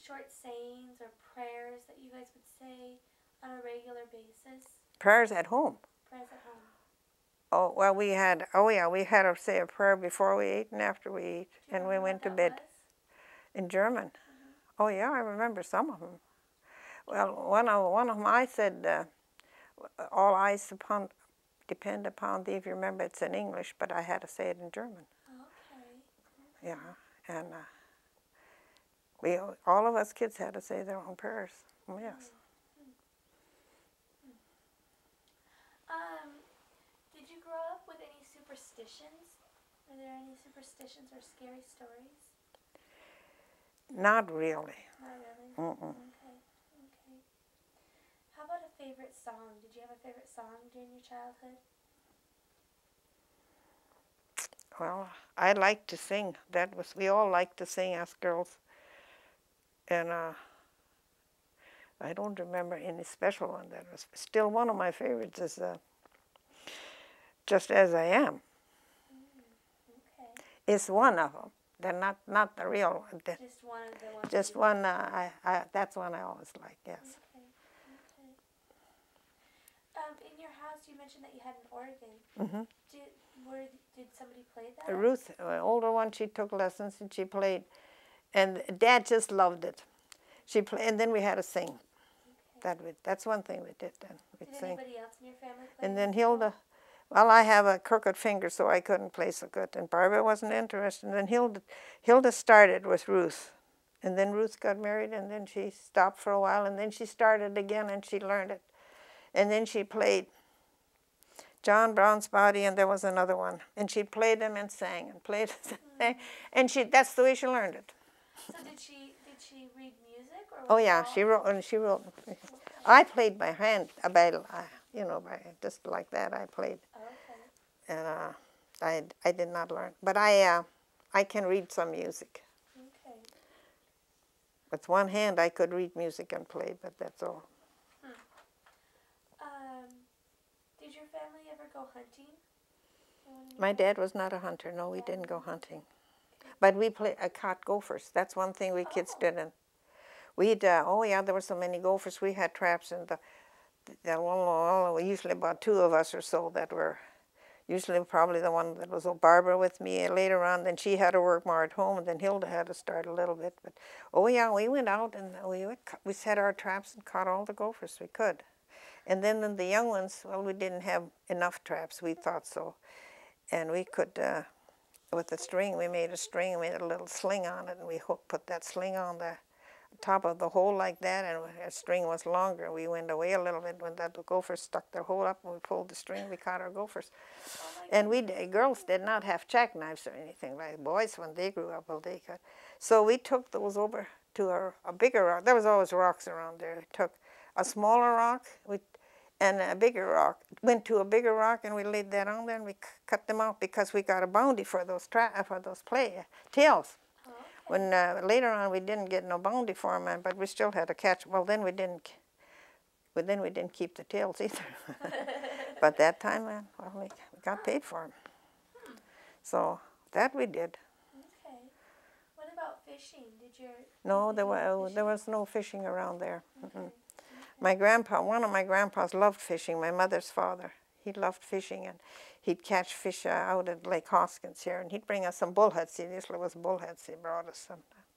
short sayings or prayers that you guys would say on a regular basis? Prayers at home. Prayers at home. Oh, well, we had to say a prayer before we ate and after we ate, and we went to bed. In German. Oh yeah, I remember some of them. Well, one of them I said, all eyes depend upon thee. If you remember, it's in English, but I had to say it in German. Okay. Yeah, and all of us kids had to say their own prayers. Yes. Did you grow up with any superstitions? Were there any superstitions or scary stories? Not really. Not really? Mm-mm. Okay. How about a favorite song? Did you have a favorite song during your childhood? Well, I like to sing. We all liked to sing as girls. And I don't remember any special one that was. Still, one of my favorites is Just As I Am. Okay. It's one of them. They're not the real one. Just one of the ones. Just one. That's one I always like. Yes. Okay. Okay. In your house, you mentioned that you had an organ. Mhm. Did somebody play that? Ruth, older one, she took lessons and she played, and Dad just loved it. She played, and then we had to sing. Okay. That's one thing we did then. We'd Did sing. anybody else in your family play? And then Hilda, well, I have a crooked finger, so I couldn't play so good. And Barbara wasn't interested. And then Hilda started with Ruth. And then Ruth got married, and then she stopped for a while, and then she started again, and she learned it. And then she played John Brown's Body, and there was another one. And she played them and sang, and played and sang. And that's the way she learned it. So did she read music? Or Oh, yeah, she wrote. Okay. I played by hand, by just like that I played. Okay. And I did not learn. But I can read some music. Okay. With one hand I could read music and play, but that's all. Did your family ever go hunting? My dad was not a hunter. No, we didn't go hunting. But we caught gophers. That's one thing we kids didn't. We'd, there were so many gophers. We had traps in usually about two of us or so that were, usually probably the one that was Barbara with me later on. Then she had to work more at home, and then Hilda had to start a little bit. But, we went out and we set our traps and caught all the gophers we could. And then the young ones, well, we didn't have enough traps, we thought so. And we could, with the string, we made a string and made a little sling on it, and we put that sling on the top of the hole like that, and the string was longer. We went away a little bit when the gophers stuck their hole up, and we pulled the string, we caught our gophers. And girls did not have jackknives or anything like boys when they grew up, well, they could. So we took those over to a bigger rock. There was always rocks around there. We took a smaller rock and a bigger rock. Went to a bigger rock, and we laid that on there, and we cut them out because we got a bounty for those tails. When later on we didn't get no bounty for them, but we still had to catch. Well, then we didn't keep the tails either. But that time, we got paid for them. So that we did. Okay. What about fishing? No, there was no fishing around there. Okay. One of my grandpas loved fishing. My mother's father, he loved fishing, and he'd catch fish out at Lake Hoskins here, and he'd bring us some bullheads. See, this was bullheads he brought us sometimes.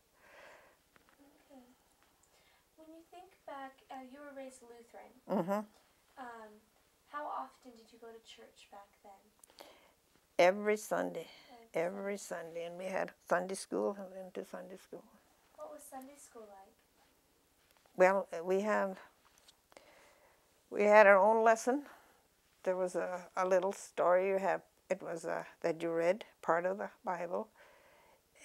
Okay. When you think back, you were raised Lutheran. Mm-hmm. How often did you go to church back then? Every Sunday, and we had Sunday school and went to Sunday school. What was Sunday school like? Well, we had our own lesson. There was a little story it was that you read, part of the Bible,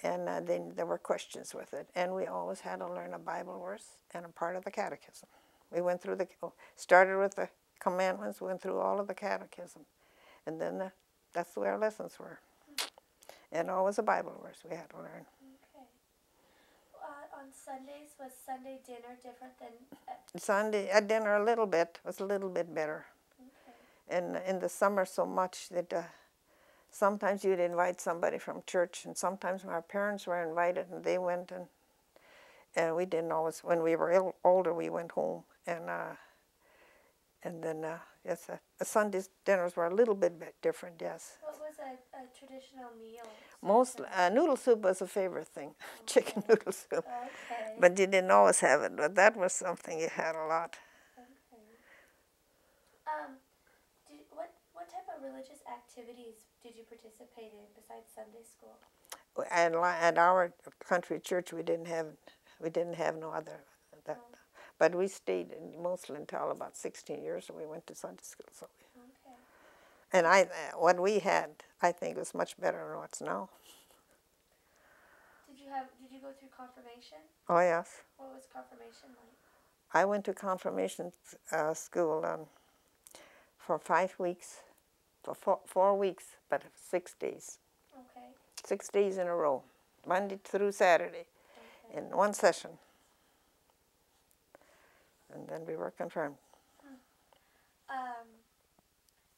and then there were questions with it. And we always had to learn a Bible verse and a part of the catechism. We went through started with the commandments, went through all of the catechism. And then that's the way our lessons were. And always a Bible verse we had to learn. Okay. On Sundays, was Sunday dinner different than... Sunday dinner was a little bit better. And in the summer so much that sometimes you'd invite somebody from church, and sometimes our parents were invited and they went, and we didn't always. When we were older, we went home, and then yes, Sunday's dinners were a little bit different. Yes. What was a traditional meal? Most noodle soup was a favorite thing, chicken noodle soup. Okay. But you didn't always have it. But that was something you had a lot. What type of religious activities did you participate in besides Sunday school? At our country church, we didn't have no other. But we stayed mostly until about 16 years, and we went to Sunday school. So. Okay. And what we had, I think, was much better than what's now. Did you go through confirmation? Oh yes. What was confirmation like? I went to confirmation school for 5 weeks, for 4 weeks, but 6 days. Okay. 6 days in a row, Monday through Saturday, in one session. and then we were confirmed.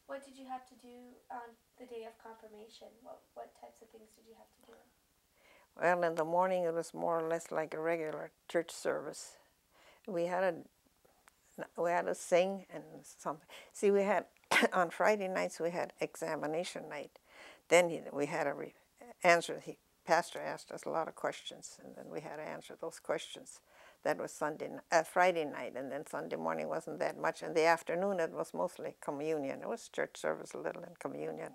What did you have to do on the day of confirmation? What types of things did you have to do? Well, in the morning it was more or less like a regular church service. We had to sing and something. See, we had on Friday nights we had examination night. Then we had to answer. Pastor asked us a lot of questions, and then we had to answer those questions. That was Friday night, and then Sunday morning wasn't that much. In the afternoon, it was mostly communion. It was church service a little and communion.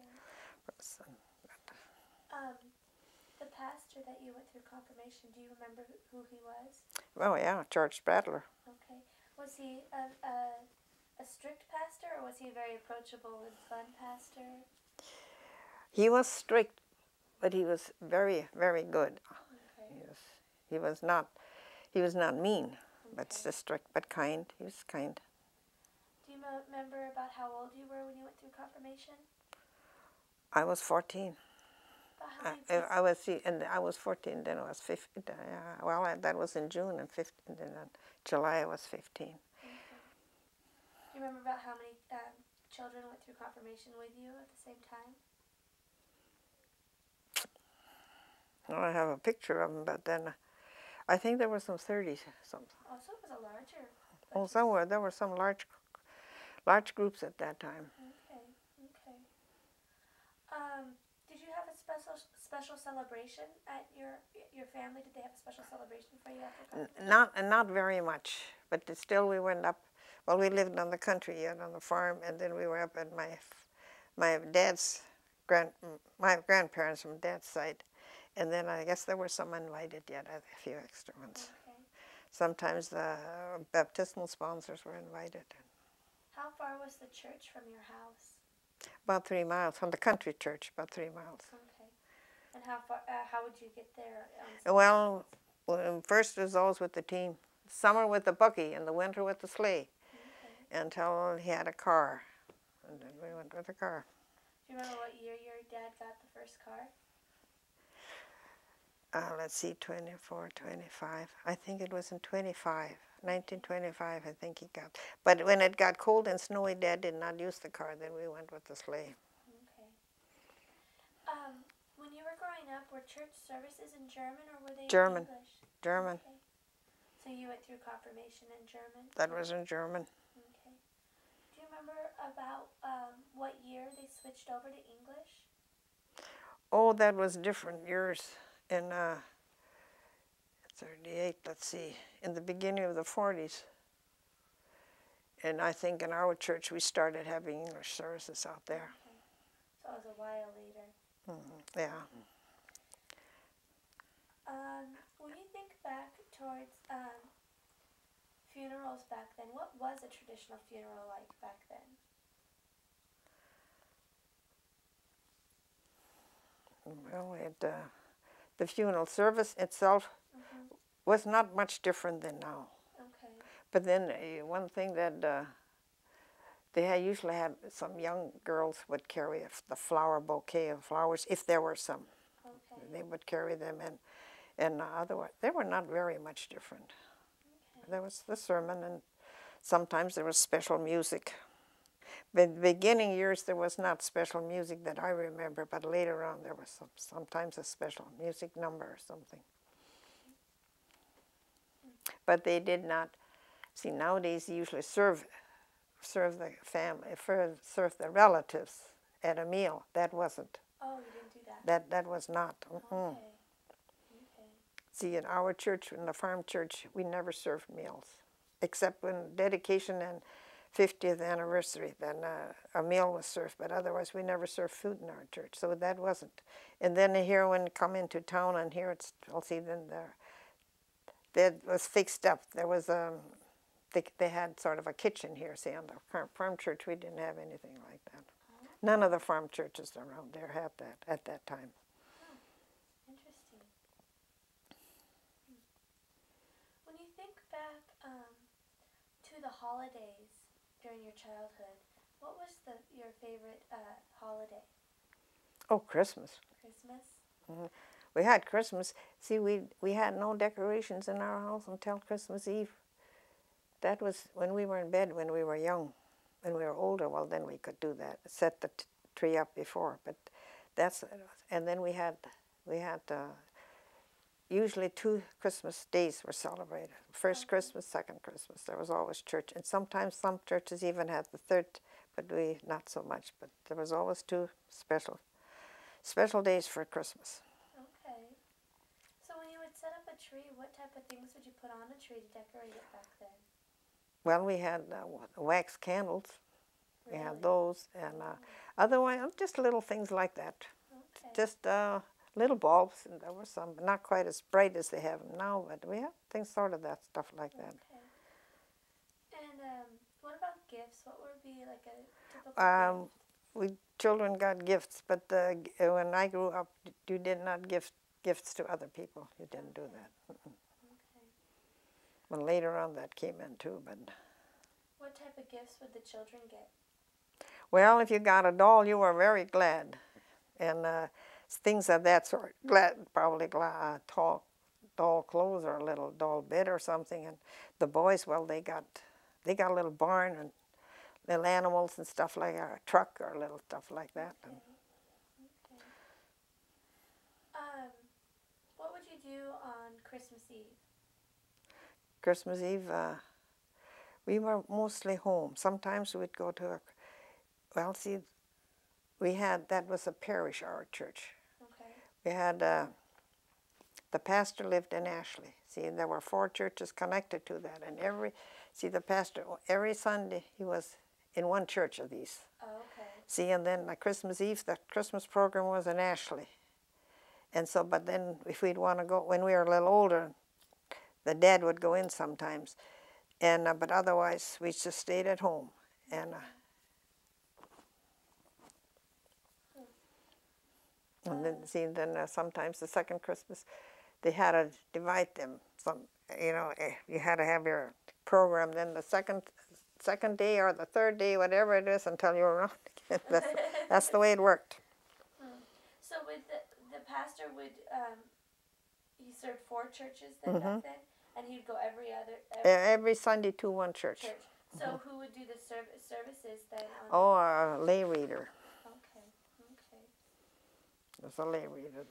The pastor that you went through confirmation, do you remember who he was? Oh yeah, George Spratler. Okay. Was he a strict pastor, or was he a very approachable and fun pastor? He was strict, but he was very, very good. Okay. He was not mean, but just strict, but kind. He was kind. Do you remember about how old you were when you went through confirmation? I was 14. I was 14. Then I was 15. Well, that was in June, and 15. Then in July I was 15. Okay. Do you remember about how many children went through confirmation with you at the same time? Well, I have a picture of them, but then I think there were some 30 something. Oh, so it was a larger. Oh, there were some large groups at that time. Okay. Did you have a special celebration at your family? Did they have a special celebration for you after confirmation? Not very much, but still we went up. Well, we lived on the country yet on the farm, and then we were up at my dad's my grandparents from dad's side, and then I guess there were some invited yet, a few extra ones. Okay. Sometimes the baptismal sponsors were invited. How far was the church from your house? About 3 miles from the country church. About 3 miles. Okay. And how would you get there? Well, first it was always with the team. Summer with the buggy, and the winter with the sleigh. Okay. Until he had a car, and then we went with the car. Do you remember what year your dad got the first car? Let's see, 24, 25. I think it was in 1925, I think he got. But when it got cold and snowy, Dad did not use the car. Then we went with the sleigh. Okay. When you were growing up, were church services in German, or were they German. in English? German. Okay. So you went through confirmation in German? That was in German. Okay. Do you remember about what year they switched over to English? Oh, that was different years. In 38, let's see, in the beginning of the 40s. And I think in our church we started having English services out there. Okay. So it was a while later. Yeah. When you think back towards funerals back then, what was a traditional funeral like back then? Well, the funeral service itself was not much different than now. Okay. But then one thing that they usually had, some young girls would carry the flower bouquet of flowers, if there were some. Okay. They would carry them in. And otherwise, they were not very much different. Okay. There was the sermon, and sometimes there was special music. But the beginning years, there was not special music that I remember, but later on there was sometimes a special music number or something. But they did not, see, nowadays you usually serve the family, serve the relatives at a meal. That wasn't. Oh, you didn't do that? That was not. Okay. See, in our church, in the farm church, we never served meals, except when dedication and 50th anniversary, then a meal was served, but otherwise we never served food in our church, so that wasn't. And then here when you come into town, and here it's, I'll see, then that was fixed up. There was, they had sort of a kitchen here, see, on the farm church we didn't have anything like that. None of the farm churches around there had that at that time. Oh, interesting. When you think back to the holidays during your childhood, what was your favorite holiday? Oh, Christmas. Christmas? We had Christmas. See, we had no decorations in our house until Christmas Eve. that was when we were in bed, when we were young. When we were older, well, then we could do that, set the tree up before. But that's, and then we had usually 2 Christmas days were celebrated. First Christmas, second Christmas. There was always church, and sometimes some churches even had the third, but we not so much. But there was always 2 special days for Christmas. Okay. So when you would set up a tree, what type of things would you put on a tree to decorate it back then? Well, we had wax candles. Really? We had those, and otherwise, just little things like that. Okay. Just little bulbs, and there were some, not quite as bright as they have them now, but we have things sort of that stuff like that. Okay. And what about gifts? What would be like a typical gift? We children got gifts, but when I grew up, you did not give gifts to other people. You didn't do that. Okay. Well, later on that came in too, but. What type of gifts would the children get? Well, if you got a doll, you were very glad, and things of that sort. Probably tall doll clothes or a little doll bed or something. And the boys, well, they got a little barn and little animals and stuff like that, a truck or little stuff like that. Okay. Okay. What would you do on Christmas Eve? Christmas Eve, we were mostly home. Sometimes we'd go to well, see, that was a parish, our church. Okay. We had, the pastor lived in Ashley. See, and there were 4 churches connected to that. And the pastor, every Sunday, he was in one church of these. Oh, okay. See, and then like Christmas Eve, the Christmas program was in Ashley. And so, but then if we'd want to go, when we were a little older, the dad would go in sometimes. And, but otherwise, we just stayed at home. And then, see, sometimes the second Christmas, they had to divide them. You had to have your program. Then the second day or the third day, whatever it is, until you're around again. That's the way it worked. So with the pastor he served 4 churches then back then, and he'd go every Sunday to one church. So who would do the services then? A lay reader. Okay. There's a lay reader.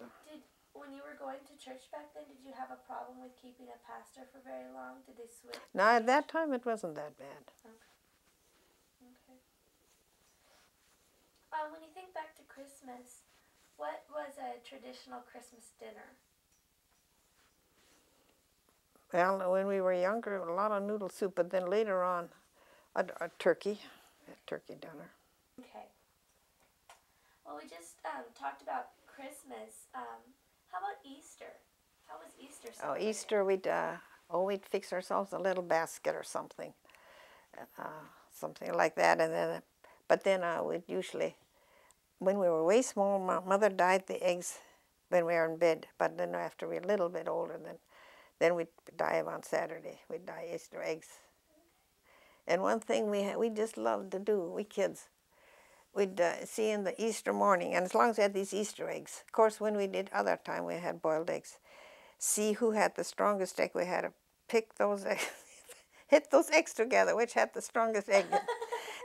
When you were going to church back then, did you have a problem with keeping a pastor for very long? Did they switch? No, at that time it wasn't that bad. Okay. When you think back to Christmas, what was a traditional Christmas dinner? Well, when we were younger, a lot of noodle soup, but then later on, a turkey dinner. Okay. Well, we just talked about Christmas. How about Easter? How was Easter celebrated? Easter, we'd fix ourselves a little basket or something, something like that, and then, we'd usually, when we were way small, my mother dyed the eggs when we were in bed. But then after we were a little bit older, then we'd dye them on Saturday. We'd dye Easter eggs. And one thing we just loved to do, we kids, we'd see in the Easter morning, and as long as we had these Easter eggs, of course when we did other time we had boiled eggs, see who had the strongest egg. We had to pick those eggs, hit those eggs together, which had the strongest egg.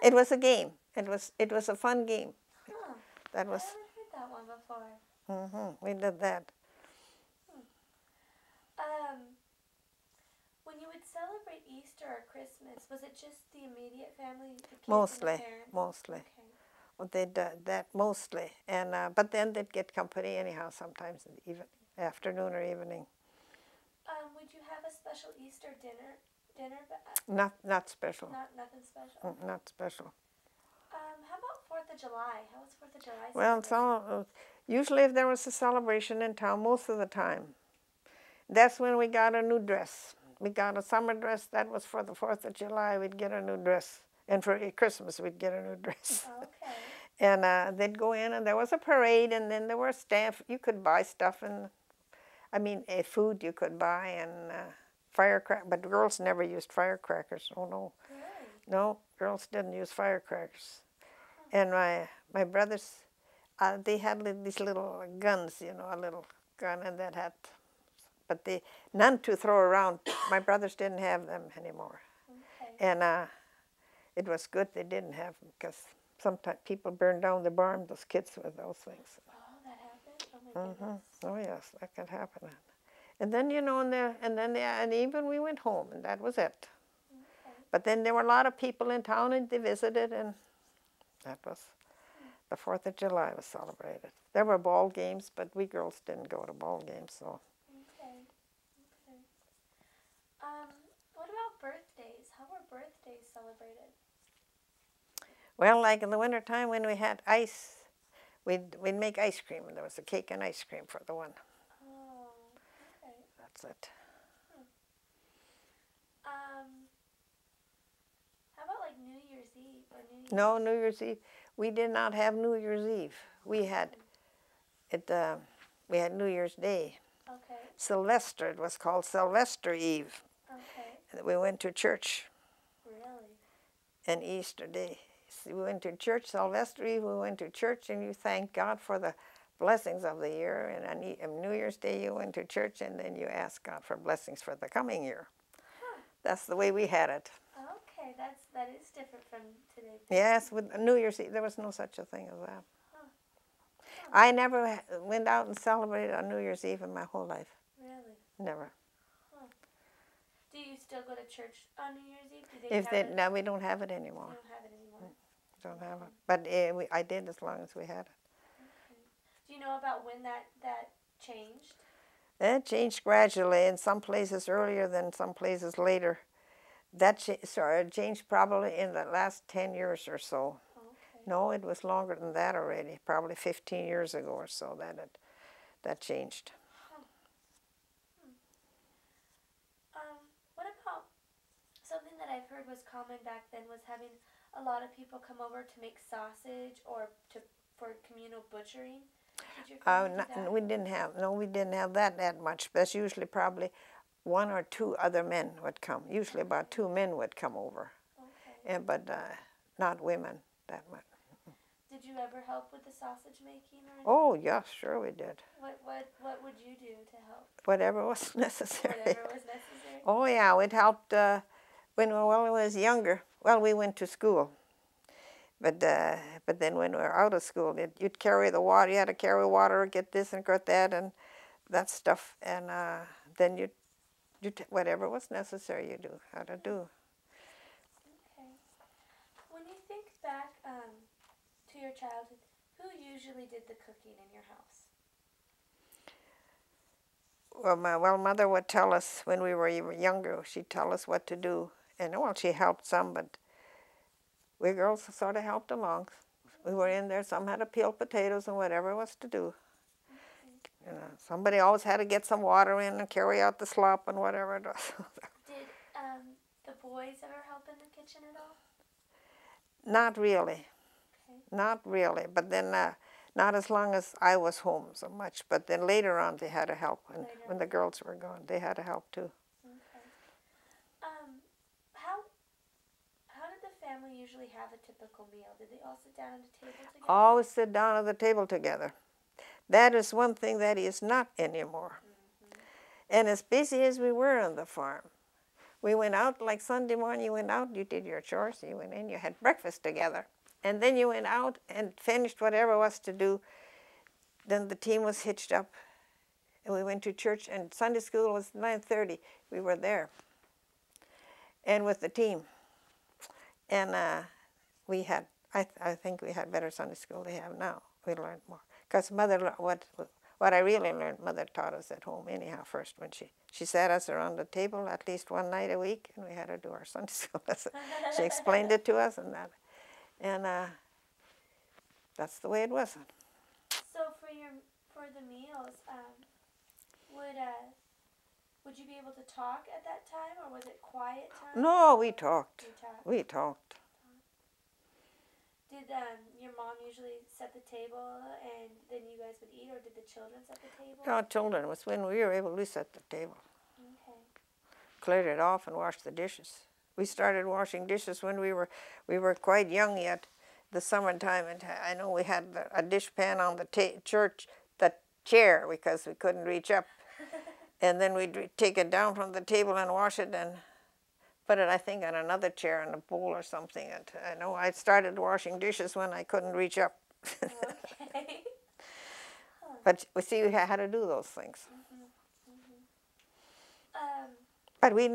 It was a game. It was a fun game. Huh. That was. I haven't heard that one before. We did that. When you would celebrate Easter or Christmas, was it just the immediate family, the kids Mostly, and the parents? mostly. Okay. Well, they did that mostly, and but then they'd get company anyhow. Sometimes in the afternoon or evening. Would you have a special Easter dinner? Not special. Nothing special. Not special. How about 4th of July? How was 4th of July? Well, usually if there was a celebration in town, most of the time, that's when we got a new dress. We got a summer dress. That was for the 4th of July. We'd get a new dress. And for Christmas, we'd get a new dress. Okay. And they'd go in, and there was a parade, and then there were staff. You could buy stuff, food you could buy, and firecrackers. But girls never used firecrackers. Oh, no. Really? No, girls didn't use firecrackers. And my brothers, they had these little guns, a little gun, and that had, but none to throw around. My brothers didn't have them anymore. Okay. And it was good they didn't have them, because sometimes people burn down the barn, those kids with those things. Oh, that happened? Oh, my goodness. Oh yes, that could happen. And then, you know, and even we went home, and that was it. Okay. But then there were a lot of people in town, and they visited, and that was the 4th of July was celebrated. There were ball games, but we girls didn't go to ball games, so. Okay. Okay. What about birthdays? How were birthdays celebrated? Well, like in the wintertime when we had ice, we'd make ice cream, and there was a cake and ice cream for the one. Oh, okay. That's it. How about like New Year's Eve or New Year's? No, New Year's Eve. We did not have New Year's Eve. We had it. We had New Year's Day. Okay. Sylvester. It was called Sylvester Eve. Okay. We went to church. Really? And Easter Day. So we went to church. Sylvester Eve. We went to church, and you thank God for the blessings of the year. And on New Year's Day, you went to church, and then you asked God for blessings for the coming year. Huh. That's the way we had it. Okay, that is different from today. Yes, with New Year's Eve, there was no such a thing as that. Huh. I never went out and celebrated on New Year's Eve in my whole life. Really? Never. Huh. Do you still go to church on New Year's Eve? Do they have it? No, we don't have it anymore. You don't have it anymore. Don't have it. But I did as long as we had it. Okay. Do you know about when that changed? It changed gradually, in some places earlier than some places later. That changed probably in the last 10 years or so. Okay. No, it was longer than that already, probably 15 years ago or so that changed. Huh. What about something that I've heard was common back then was having a lot of people come over to make sausage or for communal butchering? Did your family do that? We didn't have that much. That's usually probably 1 or 2 other men would come. Usually about 2 men would come over. Okay. But not women that much. Did you ever help with the sausage making or anything? Oh, yes, sure we did. What would you do to help? Whatever was necessary. Whatever was necessary? Oh, yeah, it helped when I was younger. Well, we went to school. But then when we were out of school, you'd carry the water. You had to carry water, get this and get that and that stuff. And then you whatever was necessary, you do how to do. Okay. When you think back to your childhood, who usually did the cooking in your house? Well, Mother would tell us when we were even younger. She'd tell us what to do, and well, she helped some, but we girls sort of helped along. We were in there. Some had to peel potatoes and whatever was to do. You know, somebody always had to get some water in and carry out the slop and whatever it was. Did the boys ever help in the kitchen at all? Not really. Okay. Not really. But then not as long as I was home so much. But then later on they had to help. When the girls were gone, they had to help too. Okay. How did the family usually have a typical meal? Did they all sit down at a table together? Always sit down at the table together. That is one thing that is not anymore. And as busy as we were on the farm, we went out like Sunday morning, you went out, you did your chores, you went in, you had breakfast together. And then you went out and finished whatever was to do. Then the team was hitched up and we went to church, and Sunday school was 9:30. We were there and with the team. And we had, I think we had better Sunday school than we have now. We learned more. Because Mother, what I really learned, Mother taught us at home anyhow first when she sat us around the table at least one night a week, and we had to do our Sunday school lesson. She explained it to us and that. And that's the way it was. So for the meals, would you be able to talk at that time, or was it quiet time? No, we talked. You talked. We talked. Did your mom usually set the table and then you guys would eat, or did the children set the table? Our children was when we were able to set the table. Okay. Cleared it off and washed the dishes. We started washing dishes when we were quite young yet, the summertime, and I know we had a dishpan on the chair because we couldn't reach up. And then we'd take it down from the table and wash it and put it, I think, on another chair in a bowl or something. And I know I started washing dishes when I couldn't reach up. Okay. Huh. But we see how to do those things. Um, But we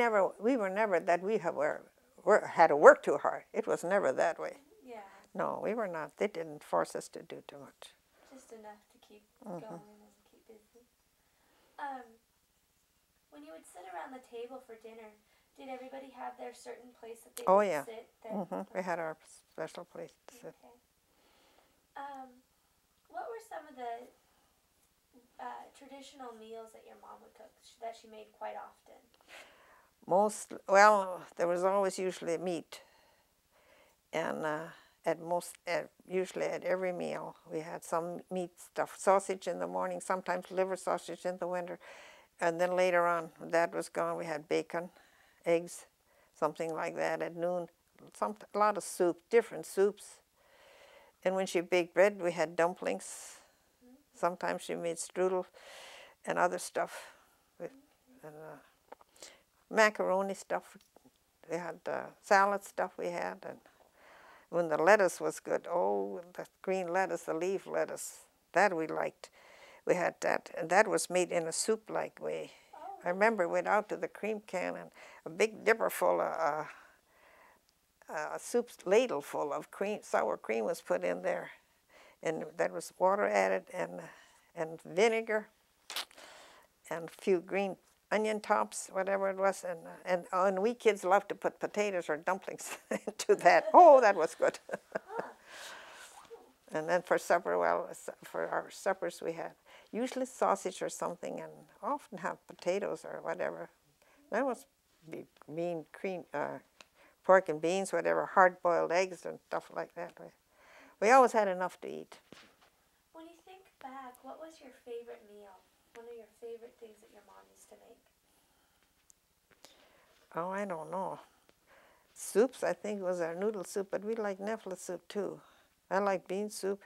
were never that we had to work too hard. It was never that way. yeah, No, we were not. They didn't force us to do too much. just enough to keep Mhm. going and keep busy. When you would sit around the table for dinner, did everybody have their certain place that they Oh, would yeah. sit? There? We had our special place to sit. Okay. What were some of the traditional meals that your mom would cook that she made quite often? There was always usually meat, and usually at every meal we had some meat stuff, sausage in the morning, sometimes liver sausage in the winter, and then later on, when that was gone, we had bacon, eggs, something like that. At noon, a lot of soup, different soups, and when she baked bread, we had dumplings. Sometimes she made strudel and other stuff, and macaroni stuff. We had salad stuff we had, and when the lettuce was good, oh, the green lettuce, the leaf lettuce, that we liked. We had that, and that was made in a soup-like way. Oh, I remember we went out to the cream can, and a big dipper full of a soup ladle full of cream, sour cream was put in there, and that was water added, and vinegar, and a few green onion tops, whatever it was, and we kids loved to put potatoes or dumplings into that. Oh, that was good. And then for supper, for our suppers we had usually sausage or something, and often have potatoes or whatever. That was pork and beans, whatever, hard-boiled eggs and stuff like that. We always had enough to eat. When you think back, what was your favorite meal? One of your favorite things that your mom used to make? Oh, I don't know. Soups, I think, was our noodle soup, but we like nefla soup too. I like bean soup,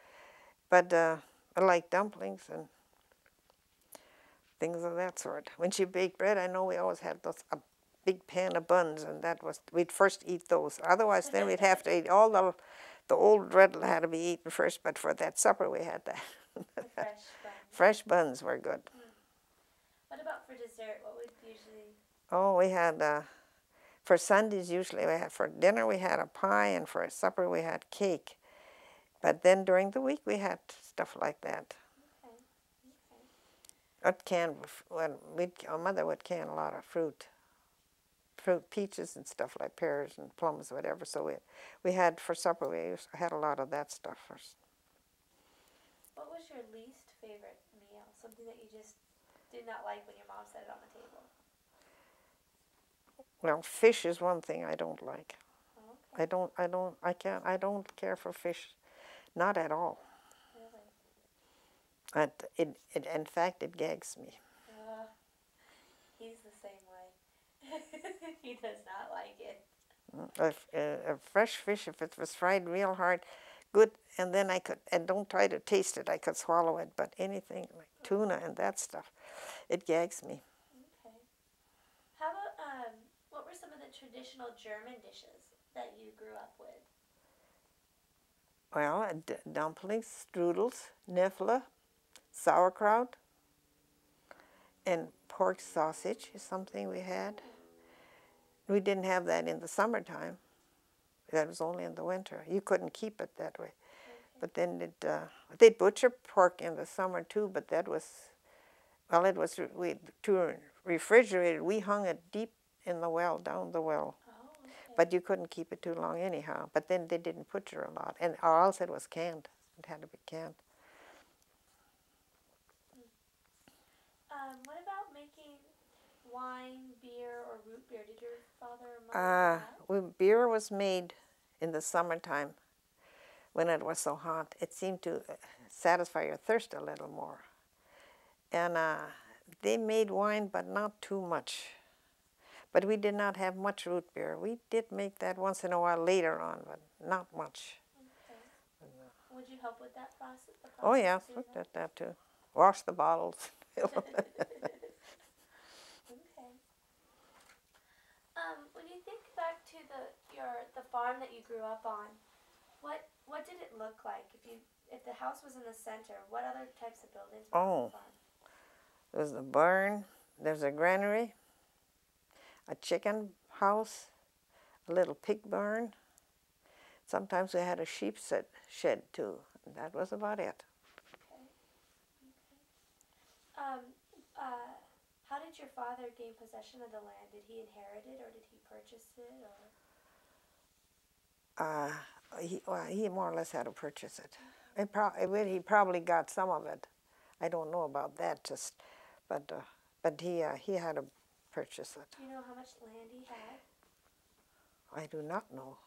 but I like dumplings and things of that sort. When she baked bread, I know we always had a big pan of buns, and we'd first eat those. Otherwise, then we'd have to eat all the old bread had to be eaten first, but for that supper we had that. The fresh buns. Fresh buns were good. What about for dessert? What would usually... Oh, we had, for Sundays usually, for dinner we had a pie, and for supper we had cake. But then during the week we had stuff like that. Our mother would can a lot of fruit, peaches and stuff like pears and plums, whatever. So we had for supper we had a lot of that stuff first. What was your least favorite meal? Something that you just did not like when your mom set it on the table? Well, fish is one thing I don't like. Oh, okay. I don't care for fish, not at all. Really? In fact, it gags me. He's the same way. He does not like it. A fresh fish, if it was fried real hard, good, and then and don't try to taste it, I could swallow it, but anything like tuna and that stuff, it gags me. Okay. How about, what were some of the traditional German dishes that you grew up with? Well, dumplings, strudels, nefla, sauerkraut, and pork sausage is something we had. We didn't have that in the summertime. That was only in the winter. You couldn't keep it that way. Okay. But then they'd butcher pork in the summer too, but that was, well, it was too refrigerated. We hung it deep in the well, down the well. Oh, okay. But you couldn't keep it too long anyhow. But then they didn't butcher a lot, or else it was canned. It had to be canned. What about making wine, beer, or root beer? Did your father or mother do that? Beer was made in the summertime when it was so hot. It seemed to satisfy your thirst a little more. And they made wine, but not too much. But we did not have much root beer. We did make that once in a while later on, but not much. Okay. Would you help with that process? Oh, yeah, looked at that too. Wash the bottles. Okay. When you think back to the farm that you grew up on, what did it look like? If the house was in the center, what other types of buildings were on the farm? There's a barn, there's a granary, a chicken house, a little pig barn. Sometimes we had a sheep shed too. That was about it. Okay. How did your father gain possession of the land? Did he inherit it, or did he purchase it, or? He more or less had to purchase it. He probably got some of it. I don't know about that, but he had to purchase it. Do you know how much land he had? I do not know.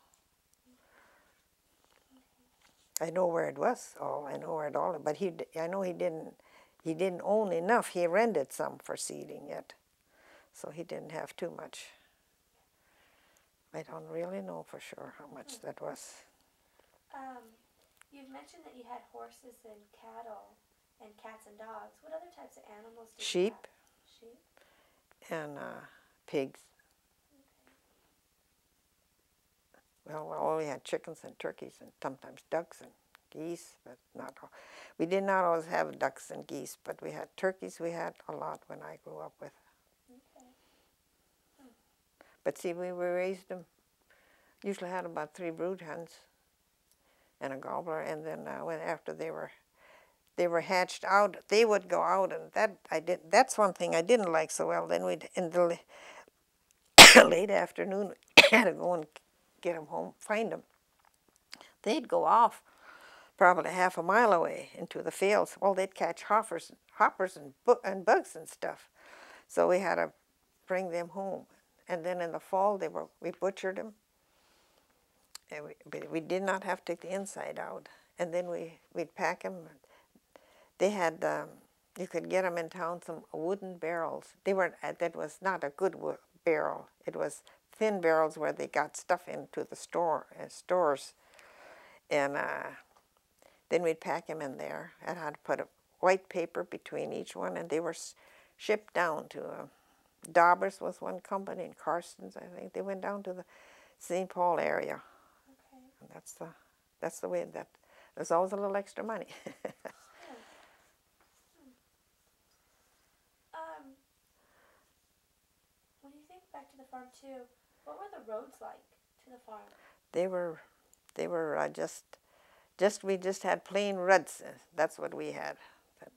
I know where it was. I know where it all. But I know he didn't own enough. He rented some for seeding yet, so he didn't have too much. I don't really know for sure how much that was. You've mentioned that you had horses and cattle and cats and dogs. What other types of animals did Sheep. You have? Sheep. And pigs. Okay. Well, we had chickens and turkeys and sometimes ducks and geese, but not all. We did not always have ducks and geese, but we had turkeys. We had a lot when I grew up with. Okay. But see, we raised them. Usually had about 3 brood hens and a gobbler, and then after they were hatched out, they would go out, and that's one thing I didn't like so well. Then in the late afternoon, had to go and get them home, find them. They'd go off probably half a mile away into the fields. Well, they'd catch hoppers and bugs and stuff. So we had to bring them home. And then in the fall, we butchered them. And we did not have to take the inside out. And then we'd pack them. They had, you could get them in town, some wooden barrels. That was not a good barrel. It was thin barrels where they got stuff into the stores. And then we'd pack them in there. And I'd put a white paper between each one, and they were shipped down to Daubers was one company, and Carson's, I think. They went down to the St. Paul area. Okay. And that's the way that there's always a little extra money. When you think back to the farm too, what were the roads like to the farm? They were we just had plain ruts. That's what we had.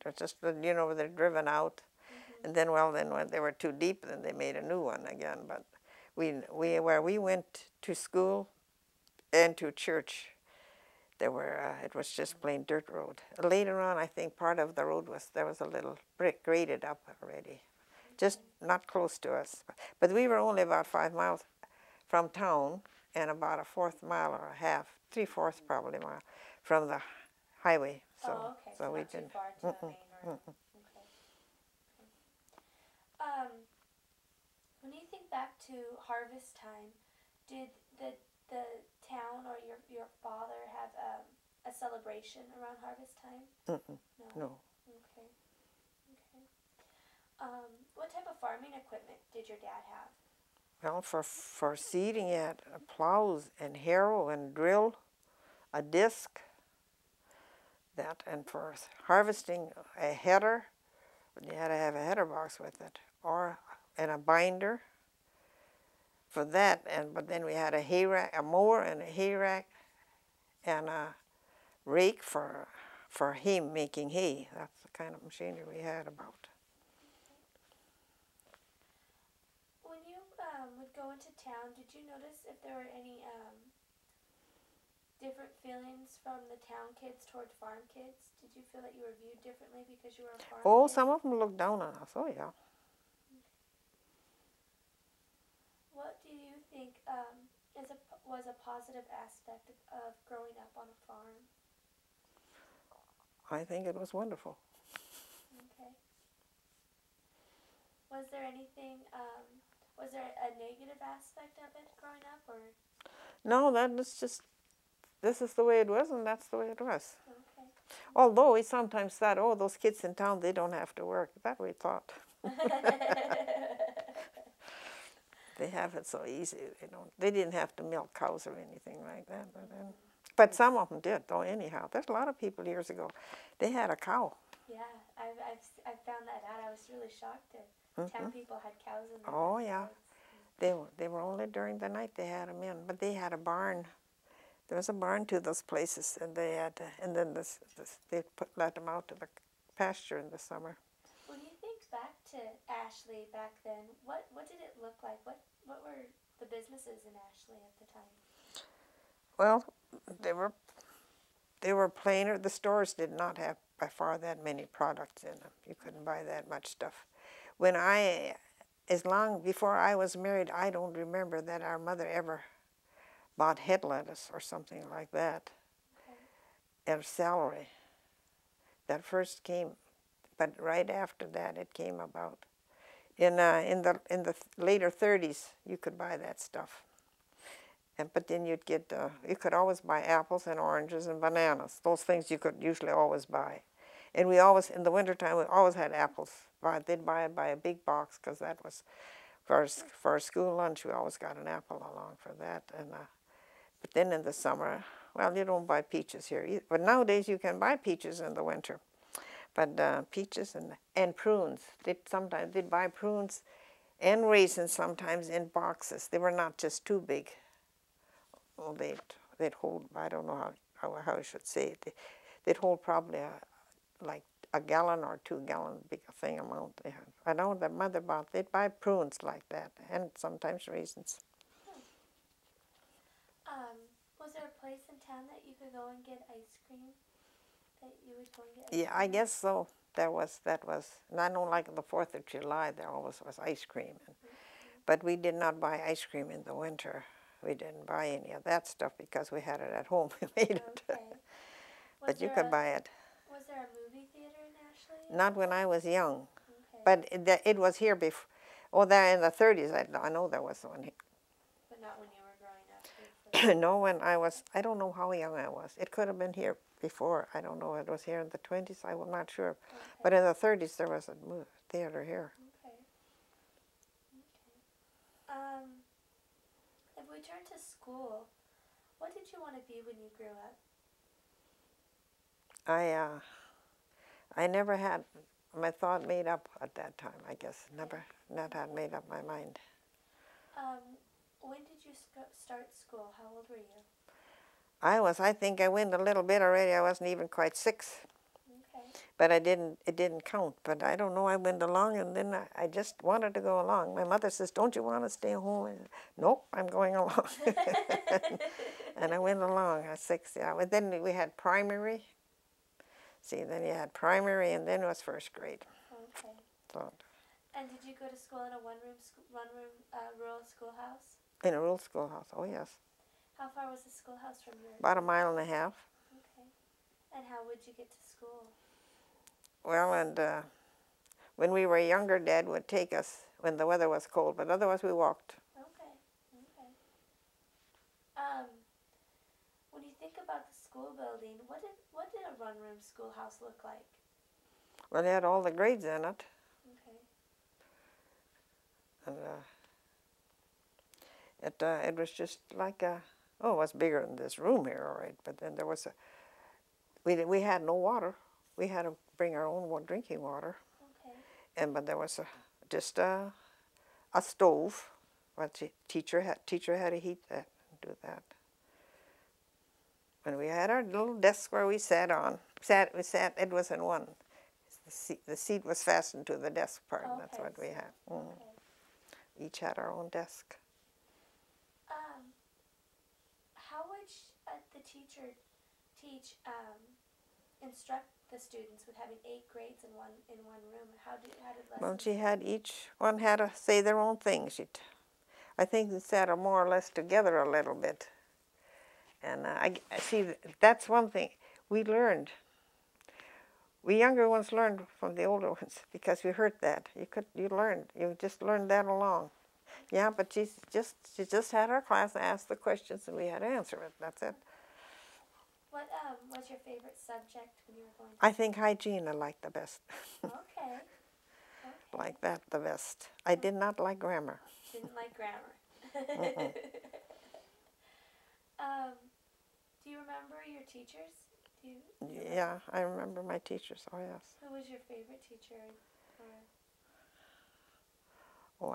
They're just, they're driven out. Mm-hmm. And then when they were too deep, then they made a new one again. But where we went to school and to church, it was just plain dirt road. Later on, I think part of the road there was a little brick graded up already, just not close to us. But we were only about 5 miles from town, and about a 4th mile or a half, 3/4 probably mile from the highway. So, okay. So we not too far to the main road. Okay. When you think back to harvest time, did the town or your father have a celebration around harvest time? No. Okay. What type of farming equipment did your dad have? Well, for seeding, he had plows and harrow and drill, a disc, and for harvesting, a header. You had to have a header box with it, and a binder for that. But then we had a hay rack, a mower and a hay rack, and a rake for making hay. That's the kind of machinery we had about. When you would go into town, did you notice if there were any different feelings from the town kids toward farm kids? Did you feel that you were viewed differently because you were a farm kid? Some of them looked down on us. Oh, yeah. What do you think was a positive aspect of growing up on a farm? I think it was wonderful. Okay. Was there anything? Was there a negative aspect of it growing up, or? No, this is the way it was, and that's the way it was. Okay. Although we sometimes thought, those kids in town, they don't have to work. That we thought. they have it so easy. They didn't have to milk cows or anything like that. But some of them did, though, anyhow. There's a lot of people years ago, they had a cow. Yeah, I've found that out. I was really shocked that town people had cows in their Oh, yeah. backyards. They were only during the night they had them in, but they had a barn. There was a barn to those places, and they had, and then they let them out to the pasture in the summer. When you think back to Ashley back then, what did it look like? What were the businesses in Ashley at the time? Well, they were plainer. The stores did not have by far that many products in them. You couldn't buy that much stuff. As long before I was married, I don't remember that our mother ever bought head lettuce or something like that at salary. That first came, but right after that it came about. In the later 30s, you could buy that stuff. But then you could always buy apples and oranges and bananas. Those things you could usually always buy. And we always, in the wintertime, we always had apples. They'd buy it by a big box because that was, for our school lunch, we always got an apple along for that. But then in the summer, well, you don't buy peaches here either. But nowadays you can buy peaches in the winter. But peaches and prunes. They'd buy prunes and raisins sometimes in boxes. They were not just too big. Well, they'd hold, I don't know how I should say it. They'd hold probably like a gallon or 2 gallon big thing amount. I know that mother bought, they'd buy prunes like that and sometimes raisins. Was there a place in town that you could go and get ice cream? That you would go and get ice cream? I guess so. That was, and I know like the 4th of July there always was ice cream. But we did not buy ice cream in the winter. We didn't buy any of that stuff because we had it at home. We made it. But you could buy it. Was there a movie theater in Ashley? Not when I was young. But it was here before. Oh, there in the 30s, I know there was one here. But not when you were growing up? No, when I don't know how young I was. It could have been here before. I don't know. It was here in the 20s. I'm not sure. But in the 30s, there was a movie theater here. If we turn to school, what did you want to be when you grew up? I never had my thought made up at that time, I guess. Not had made up my mind. When did you start school? How old were you? I think I went a little bit already. I wasn't even quite 6. But it didn't count. But I don't know, I went along and then I just wanted to go along. My mother says, don't you want to stay home? And, nope, I'm going along. And I went along at 6, yeah. And then we had primary. See, then you had primary and then it was 1st grade. Okay. So, and did you go to school in a one-room rural schoolhouse? In a rural schoolhouse, oh yes. How far was the schoolhouse from your... About 1.5 miles. Okay. And how would you get to school? Well, and when we were younger, Dad would take us when the weather was cold, but otherwise we walked. Okay. When you think about the school building, what did a one-room schoolhouse look like? Well, it had all the grades in it. Okay. And it was just like it was bigger than this room here, all right. But then there was we had no water. We had to bring our own drinking water. Okay. But there was just a stove. But the teacher had to heat that and do that. And we had our little desk where we sat on. It was in one. The seat was fastened to the desk part. Okay, that's what we had. Okay. Each had our own desk. How would the teacher instruct the students with having 8 grades in one room? How did lessons? Well, she had each one had to say their own thing. I think they sat her more or less together a little bit. And I see that's one thing we learned. We younger ones learned from the older ones because we heard that. You just learned that along. Yeah, but she just had her class, asked the questions, and we had to answer it. That's it. What was your favorite subject when you were going to I think hygiene I liked the best. Okay. Like that the best. I did not like grammar. Didn't like grammar. Do you remember your teachers? Yeah, I remember my teachers. Oh yes. Who was your favorite teacher? Oh,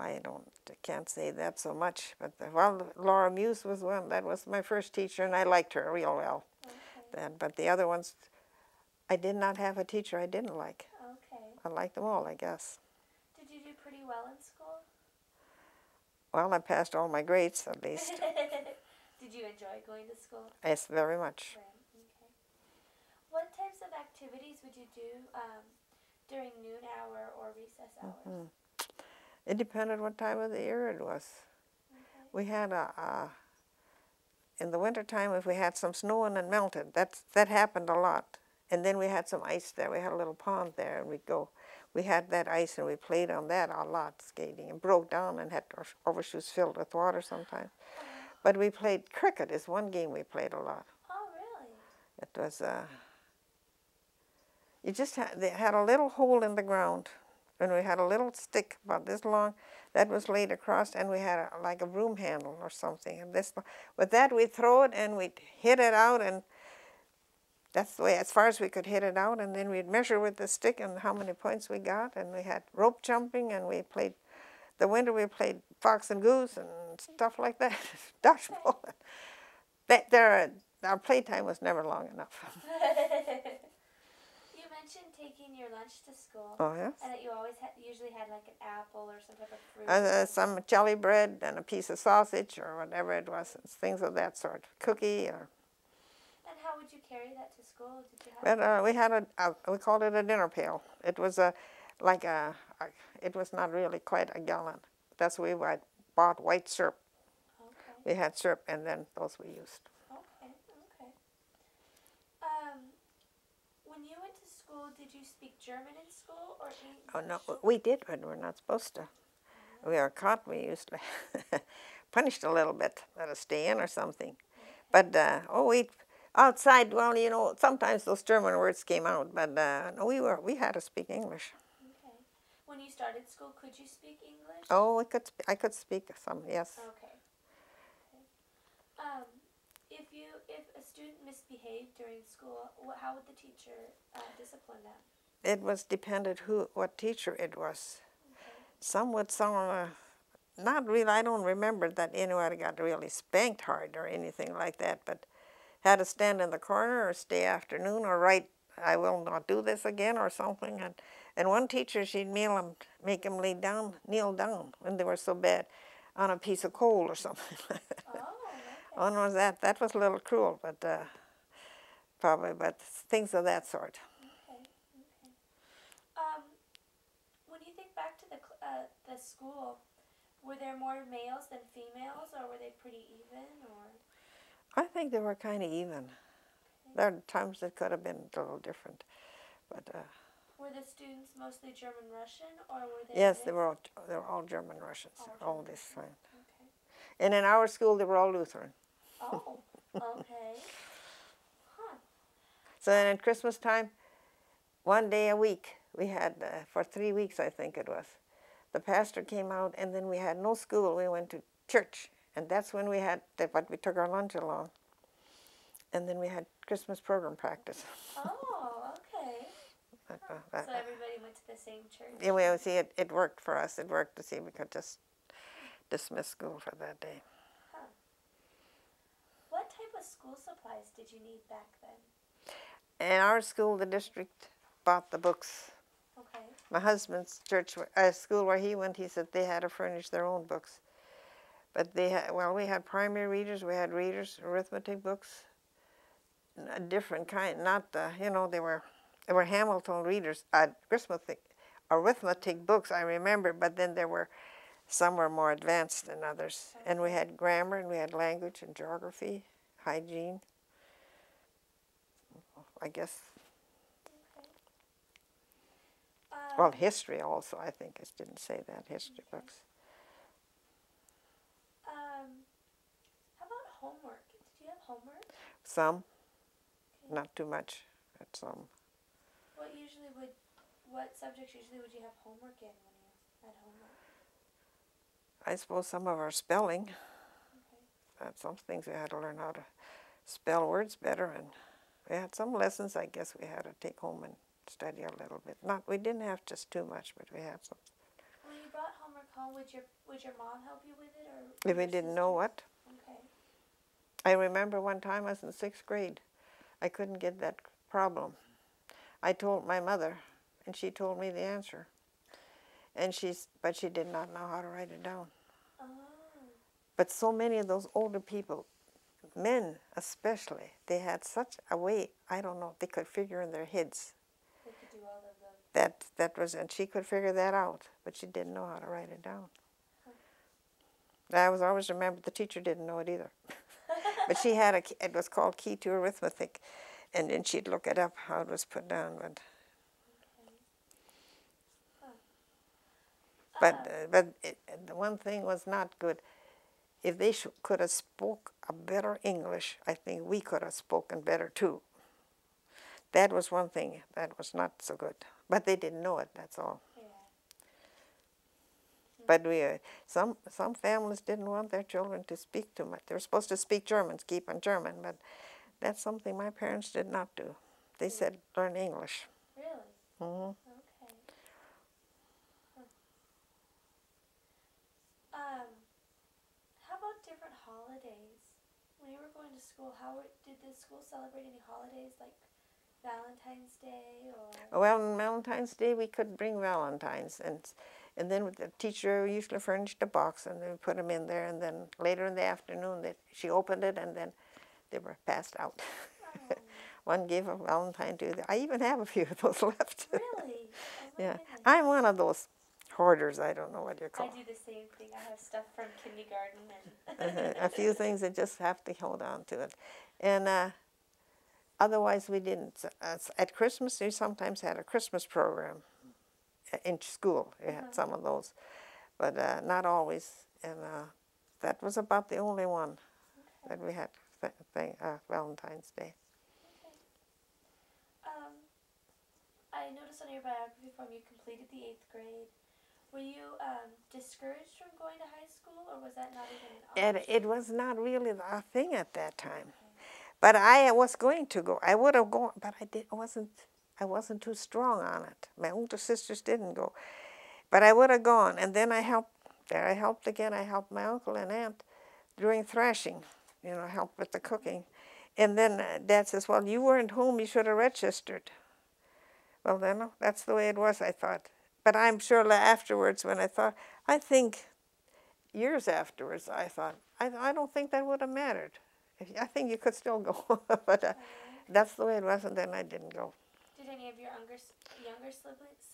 can't say that so much. But well, Laura Muse was one. That was my first teacher, and I liked her real well. Okay. Then, but the other ones, I did not have a teacher I didn't like. Okay. I liked them all, I guess. Did you do pretty well in school? Well, I passed all my grades at least. Did you enjoy going to school? Yes, very much. Right. Okay. What types of activities would you do during noon hour or recess hours? It depended what time of the year it was. Okay. We had in the wintertime, if we had some snow and it melted, that happened a lot. And then we had some ice there. We had a little pond there, and we had that ice, and we played on that a lot, skating, and broke down and had our overshoes filled with water sometimes. But we played cricket is one game we played a lot. Oh, really? It was, they had a little hole in the ground, and we had a little stick about this long that was laid across, and we had like a broom handle or something. And with that, we'd throw it, and we'd hit it out, and that's the way, as far as we could hit it out, and then we'd measure with the stick and how many points we got, and we had rope jumping, and we played, the winter we played fox and goose and stuff like that, dodgeball. Our playtime was never long enough. You mentioned taking your lunch to school. Oh, yes? And that you always usually had like an apple or some type of fruit. Some jelly bread and a piece of sausage or whatever it was, things of that sort, cookie or... And how would you carry that to school? Did you have? But we had we called it a dinner pail. It was it was not really quite a gallon. That's where we bought white syrup. Okay. We had syrup, and then those we used. Okay, okay. When you went to school, did you speak German in school or English? Oh no, we did, but we're not supposed to. We were caught. We used to punished a little bit, let us stay in or something. Okay. But we. Outside, well, you know, sometimes those German words came out, but no, we had to speak English. Okay. When you started school, could you speak English? Oh, I could speak some, yes. Okay. If a student misbehaved during school, how would the teacher discipline them? It was depended what teacher it was. Okay. Some not really. I don't remember that anyone got really spanked hard or anything like that, but had to stand in the corner or stay afternoon or write, I will not do this again or something. And one teacher, she'd make them kneel down when they were so bad on a piece of coal or something like that. Oh, okay. One was that was a little cruel, but but things of that sort. Okay, okay. When you think back to the school, were there more males than females, or were they pretty even, or? I think they were kind of even. Okay. There are times that could have been a little different, but. Were the students mostly German Russian, or were they? Yes, they were all German Russians all this time. Okay. And in our school, they were all Lutheran. Oh, okay. Huh. So then at Christmas time, one day a week, we had, for 3 weeks I think it was, the pastor came out, and then we had no school. We went to church, and that's when we took our lunch along. And then we had Christmas program practice. Oh, okay. So everybody went to the same church? Yeah, we see it worked for us. It worked to see we could just dismiss school for that day. Huh. What type of school supplies did you need back then? In our school, the district bought the books. Okay. My husband's church, school where he went, he said they had to furnish their own books. But we had primary readers, we had readers, arithmetic books, a different kind, not the, they were Hamilton readers, arithmetic books, I remember, but then some were more advanced than others. Okay. And we had grammar, and we had language and geography, hygiene, I guess. Okay. Well, history also, I think. I didn't say that, history books. How about homework? Did you have homework? Some, okay. Not too much, but some. What subjects usually would you have homework in when you had homework? I suppose some of our spelling. Okay. Some things we had to learn how to spell words better, and we had some lessons I guess we had to take home and study a little bit. We didn't have just too much, but we had some. When you brought homework home, would your mom help you with it, or If we your didn't know what. Okay. I remember one time I was in 6th grade. I couldn't get that problem. I told my mother, and she told me the answer. But she did not know how to write it down. Oh. But so many of those older people, men especially, they had such a way, I don't know, they could figure in their heads. They could do all of them. And she could figure that out, but she didn't know how to write it down. Huh. I was always remembered the teacher didn't know it either. But she had it was called Key to Arithmetic, and then she'd look it up how it was put down. But Okay. Huh. but the one thing was not good. If they could have spoke a better English, I think we could have spoken better too. That was one thing that was not so good. But they didn't know it, that's all. Yeah. But some families didn't want their children to speak too much. They were supposed to speak German, keep on German, but that's something my parents did not do. They said learn English. Really? Mm-hmm. Okay. How about different holidays? When you were going to school, did the school celebrate any holidays like Valentine's Day or? Well, on Valentine's Day we could bring Valentines, and then the teacher usually furnished a box, and they put them in there, and then later in the afternoon she opened it, and then they were passed out. Oh. One gave a Valentine to the. I even have a few of those left. Really? Oh my Yeah, goodness. I'm one of those hoarders. I don't know what you call. I do the same thing. I have stuff from kindergarten and. A few things that just have to hold on to it, and otherwise we didn't. At Christmas, we sometimes had a Christmas program in school. We had some of those, but not always. And that was about the only one that we had. Valentine's Day. Okay. I noticed on your biography form you completed the 8th grade. Were you discouraged from going to high school, or was that not even an option? It was not really a thing at that time. But I was going to go. I would have gone, but I wasn't too strong on it. My older sisters didn't go. But I would have gone, and then I helped again. I helped my uncle and aunt during thrashing, helped with the cooking. And then Dad says, well, you weren't home, you should have registered. Well, then, that's the way it was, I thought. But I'm sure afterwards, I think years afterwards, I thought, I don't think that would have mattered. I think you could still go, but that's the way it was, and then I didn't go. Did any of your younger siblings?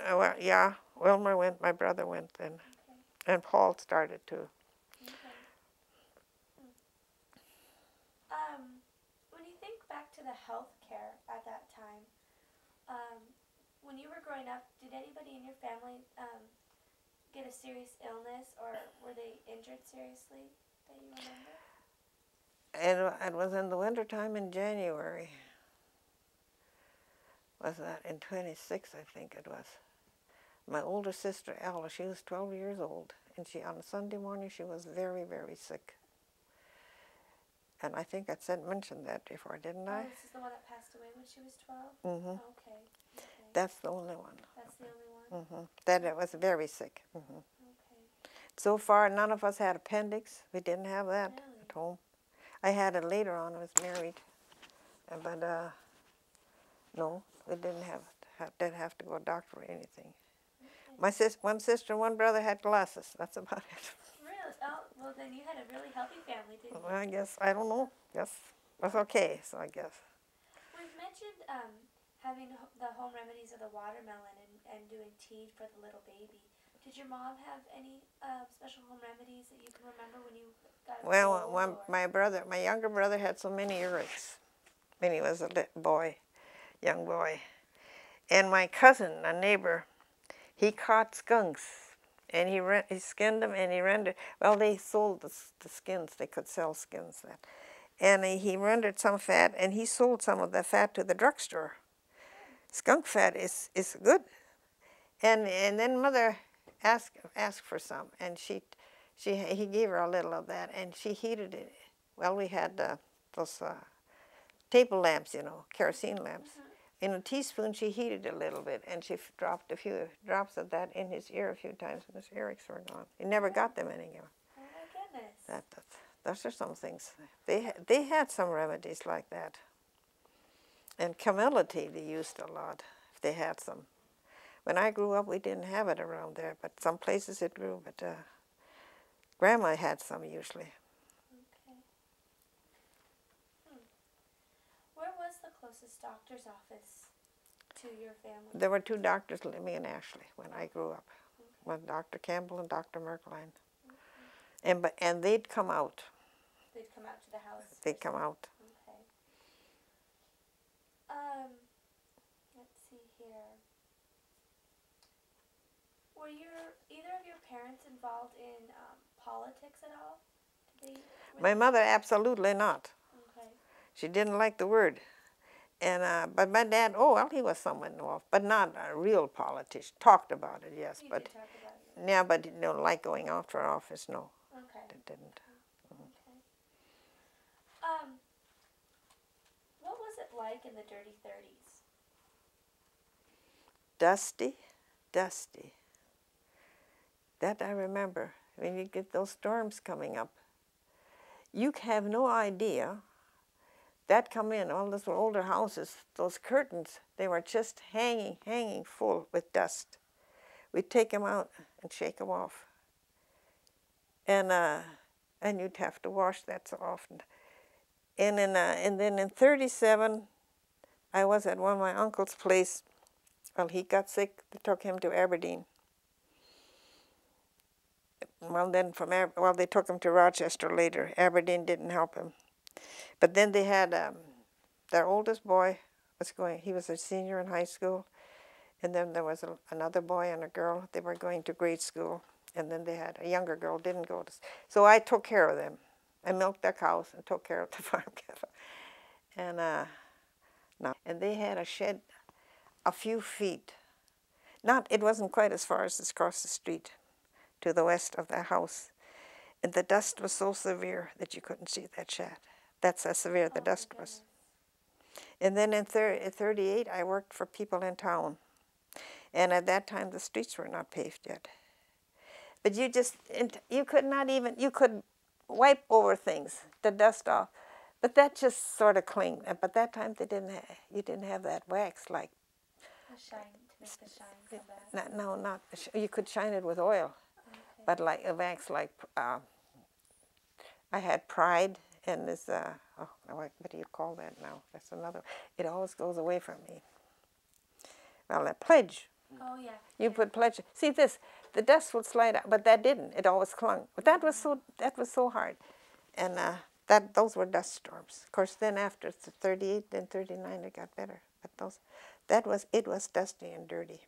Well, yeah, Wilmer went, my brother went then, and Paul started too. Okay. When you think back to the health care at that time, when you were growing up, did anybody in your family get a serious illness, or were they injured seriously that you remember? And it was in the wintertime in January. Was that in 26, I think it was. My older sister, Ella, she was 12 years old, and on a Sunday morning, she was very, very sick. And I think I mentioned that before, didn't I? Oh, this is the one that passed away when she was 12? Mm-hmm. Okay. That's the only one. That's the only one? Mm-hmm. That it was very sick. Mm-hmm. Okay. So far, none of us had appendix. We didn't have that Really? at home. I had it later on. I was married. But no, we didn't didn't have to go to doctor or anything. Okay. One sister and one brother had glasses. That's about it. Really? Oh, well then you had a really healthy family, didn't you? Well, I guess, I don't know. Yes, it was okay, so I guess. We've mentioned having the home remedies of the watermelon and doing tea for the little baby. Did your mom have any special home remedies that you can remember when you got Well, my younger brother had so many earaches when he was a young boy. And my cousin, a neighbor, he caught skunks, and he skinned them, and he rendered, well, they sold the skins. They could sell skins then. And he rendered some fat, and he sold some of the fat to the drugstore. Skunk fat is good. And then Mother asked for some, and she he gave her a little of that, and she heated it. Well, we had those table lamps, you know, kerosene lamps. In a teaspoon, she heated a little bit, and she dropped a few drops of that in his ear a few times, and his earaches were gone. He never got them anymore. Oh my goodness. Those are some things. They had some remedies like that. And camillity they used a lot, if they had some. When I grew up, we didn't have it around there, but some places it grew. But Grandma had some usually. Okay. Where was the closest doctor's office to your family? There were 2 doctors living in Ashley when I grew up. One Dr. Campbell and Dr. Merkline. And they'd come out. They'd come out to the house? They'd come out. Okay. Let's see here. Were either of your parents involved in politics at all? My mother, absolutely not. Okay. She didn't like the word. And but my dad, oh well, he was somewhat involved, but not a real politician. Talked about it, yes, but did talk about it. Yeah, but you know, like going out for office, no. Okay. It didn't. Okay. What was it like in the dirty 30s? Dusty, dusty. That I remember. When you get those storms coming up, you have no idea. That come in, all those older houses, those curtains, they were just hanging full with dust. We'd take them out and shake them off. And you'd have to wash that so often. And then in 37, I was at one of my uncle's place. Well, he got sick. They took him to Aberdeen. Well, then they took him to Rochester later. Aberdeen didn't help him. But then they had their oldest boy he was a senior in high school, and then there was another boy and a girl. They were going to grade school, and then they had a younger girl didn't go to. So I took care of them. I milked their cows and took care of the farm cattle. And they had a shed a few feet. It wasn't quite as far as across the street to the west of the house. And the dust was so severe that you couldn't see that shed. That's how severe the dust was. And then in 38, I worked for people in town. And at that time, the streets were not paved yet. But you could wipe over things, the dust off. But that just sort of clinged. But that time, you didn't have that wax like. The shine, to make the shine come back? No, you could shine it with oil. Okay. But like a wax like, I had Pride. And this, what do you call that now? That's another. It always goes away from me. Well, a Pledge. Oh yeah. You put Pledge. See this? The dust would slide out, but that didn't. It always clung. But that was so hard, and those were dust storms. Of course, then after 38, then 39, it got better. But it was dusty and dirty.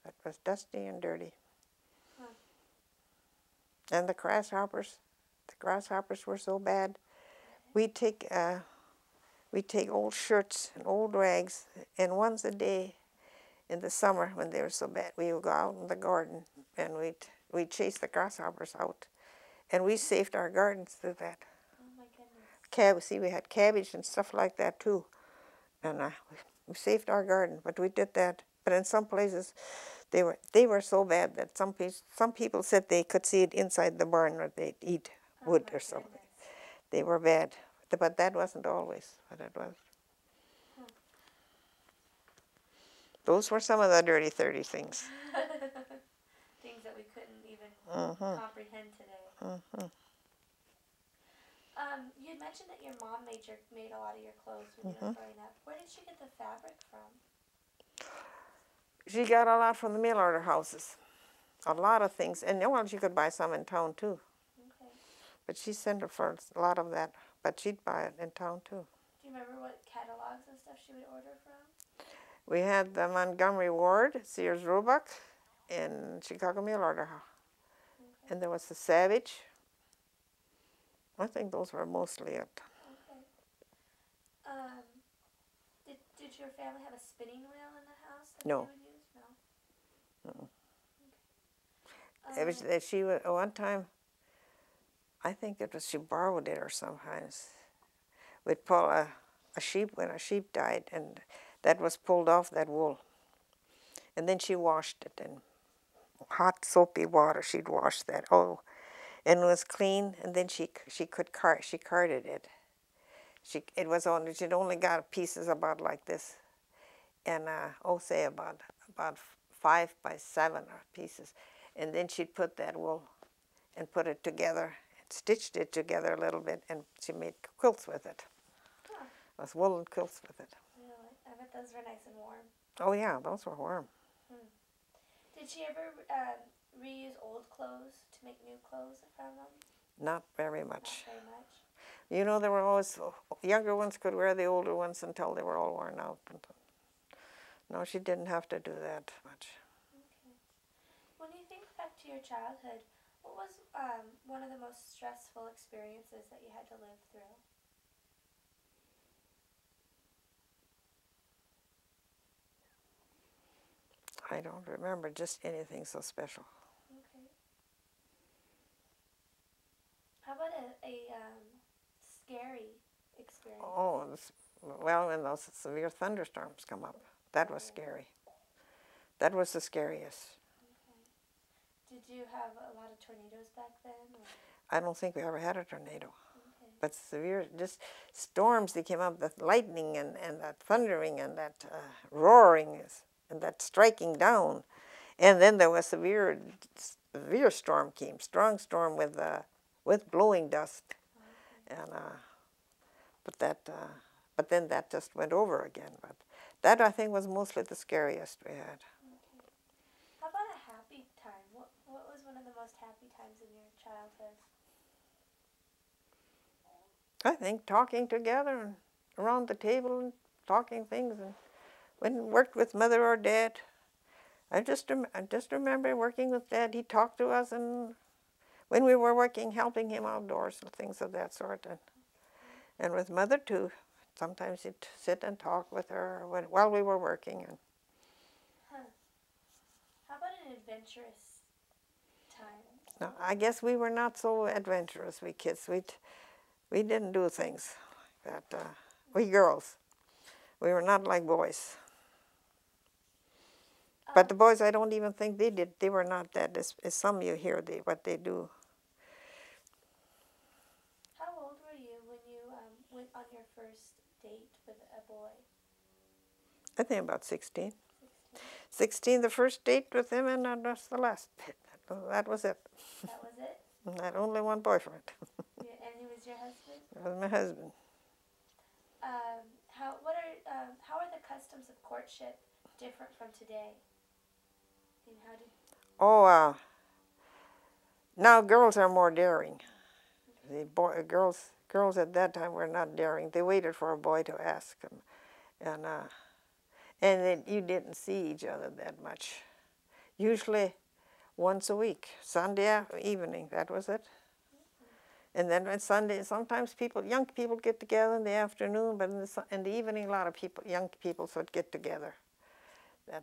It was dusty and dirty. And the grasshoppers were so bad. We'd take old shirts and old rags, and once a day in the summer when they were so bad, we would go out in the garden and we'd chase the grasshoppers out, and we saved our gardens through that. Oh my goodness. See, we had cabbage and stuff like that too, and we saved our garden. But we did that. But in some places, they were so bad that some people said they could see it inside the barn, or they'd eat wood or something. They were bad, but that wasn't always what it was. Those were some of the dirty 30 things. Things that we couldn't even comprehend today. You had mentioned that your mom made a lot of your clothes when you were growing up. Where did she get the fabric from? She got a lot from the mail order houses. A lot of things. And well, she could buy some in town too. Okay. But she sent her for a lot of that. But she'd buy it in town too. Do you remember what catalogs and stuff she would order from? We had the Montgomery Ward, Sears Roebuck, in Chicago mail order house. Okay. And there was the Savage. I think those were mostly it. Okay. Did your family have a spinning wheel in the house that No. they would use? No. No. Okay. One time, I think it was she borrowed it or sometimes. We'd pull a sheep when a sheep died, and that was pulled off that wool. And then she washed it in hot soapy water. She'd wash that. Oh, and it was clean. And then she carded it. She'd only got pieces about like this, and say about 5 by 7 pieces. And then she'd put that wool and put it together, and stitched it together a little bit, and she made quilts with it. Huh. It was woolen quilts with it. Really? I bet those were nice and warm. Oh yeah, those were warm. Did she ever reuse old clothes to make new clothes from them? Not very much. Not very much. You know, there were always younger ones could wear the older ones until they were all worn out. No, she didn't have to do that much. Okay. When you think back to your childhood, what was one of the most stressful experiences that you had to live through? I don't remember just anything so special. Okay. How about a scary experience? Oh, well, when those severe thunderstorms come up, that was scary. That was the scariest. Okay. Did you have a lot of tornadoes back then? Or? I don't think we ever had a tornado. Okay. But severe, just storms that came up, the lightning and that thundering and that roaring and that striking down. And then there was severe storm came, strong storm with blowing dust. Okay. And but then that just went over again. But that, I think, was mostly the scariest we had. Okay. How about a happy time? What was one of the most happy times in your childhood? I think talking together and around the table and talking things, and when we worked with Mother or Dad, I just remember working with Dad. He talked to us, and when we were working, helping him outdoors and things of that sort, and with Mother too. Sometimes he'd sit and talk with her while we were working. And How about an adventurous time? no, I guess we were not so adventurous, we kids. We didn't do things like that. We girls, we were not like boys. But the boys, I don't even think they did. They were not that. As some you hear what they do. How old were you when you went on your first date with a boy? I think about 16. 16, the first date with him, and that was the last date. That was it. That was it? I had only one boyfriend. Yeah, and he was your husband? That was my husband. How are the customs of courtship different from today? And how did... Oh, now girls are more daring. The girls at that time were not daring. They waited for a boy to ask them, and then you didn't see each other that much. Usually, once a week, Sunday evening. That was it. And then on Sunday, sometimes young people get together in the afternoon, but in the evening, a lot of young people would get together. How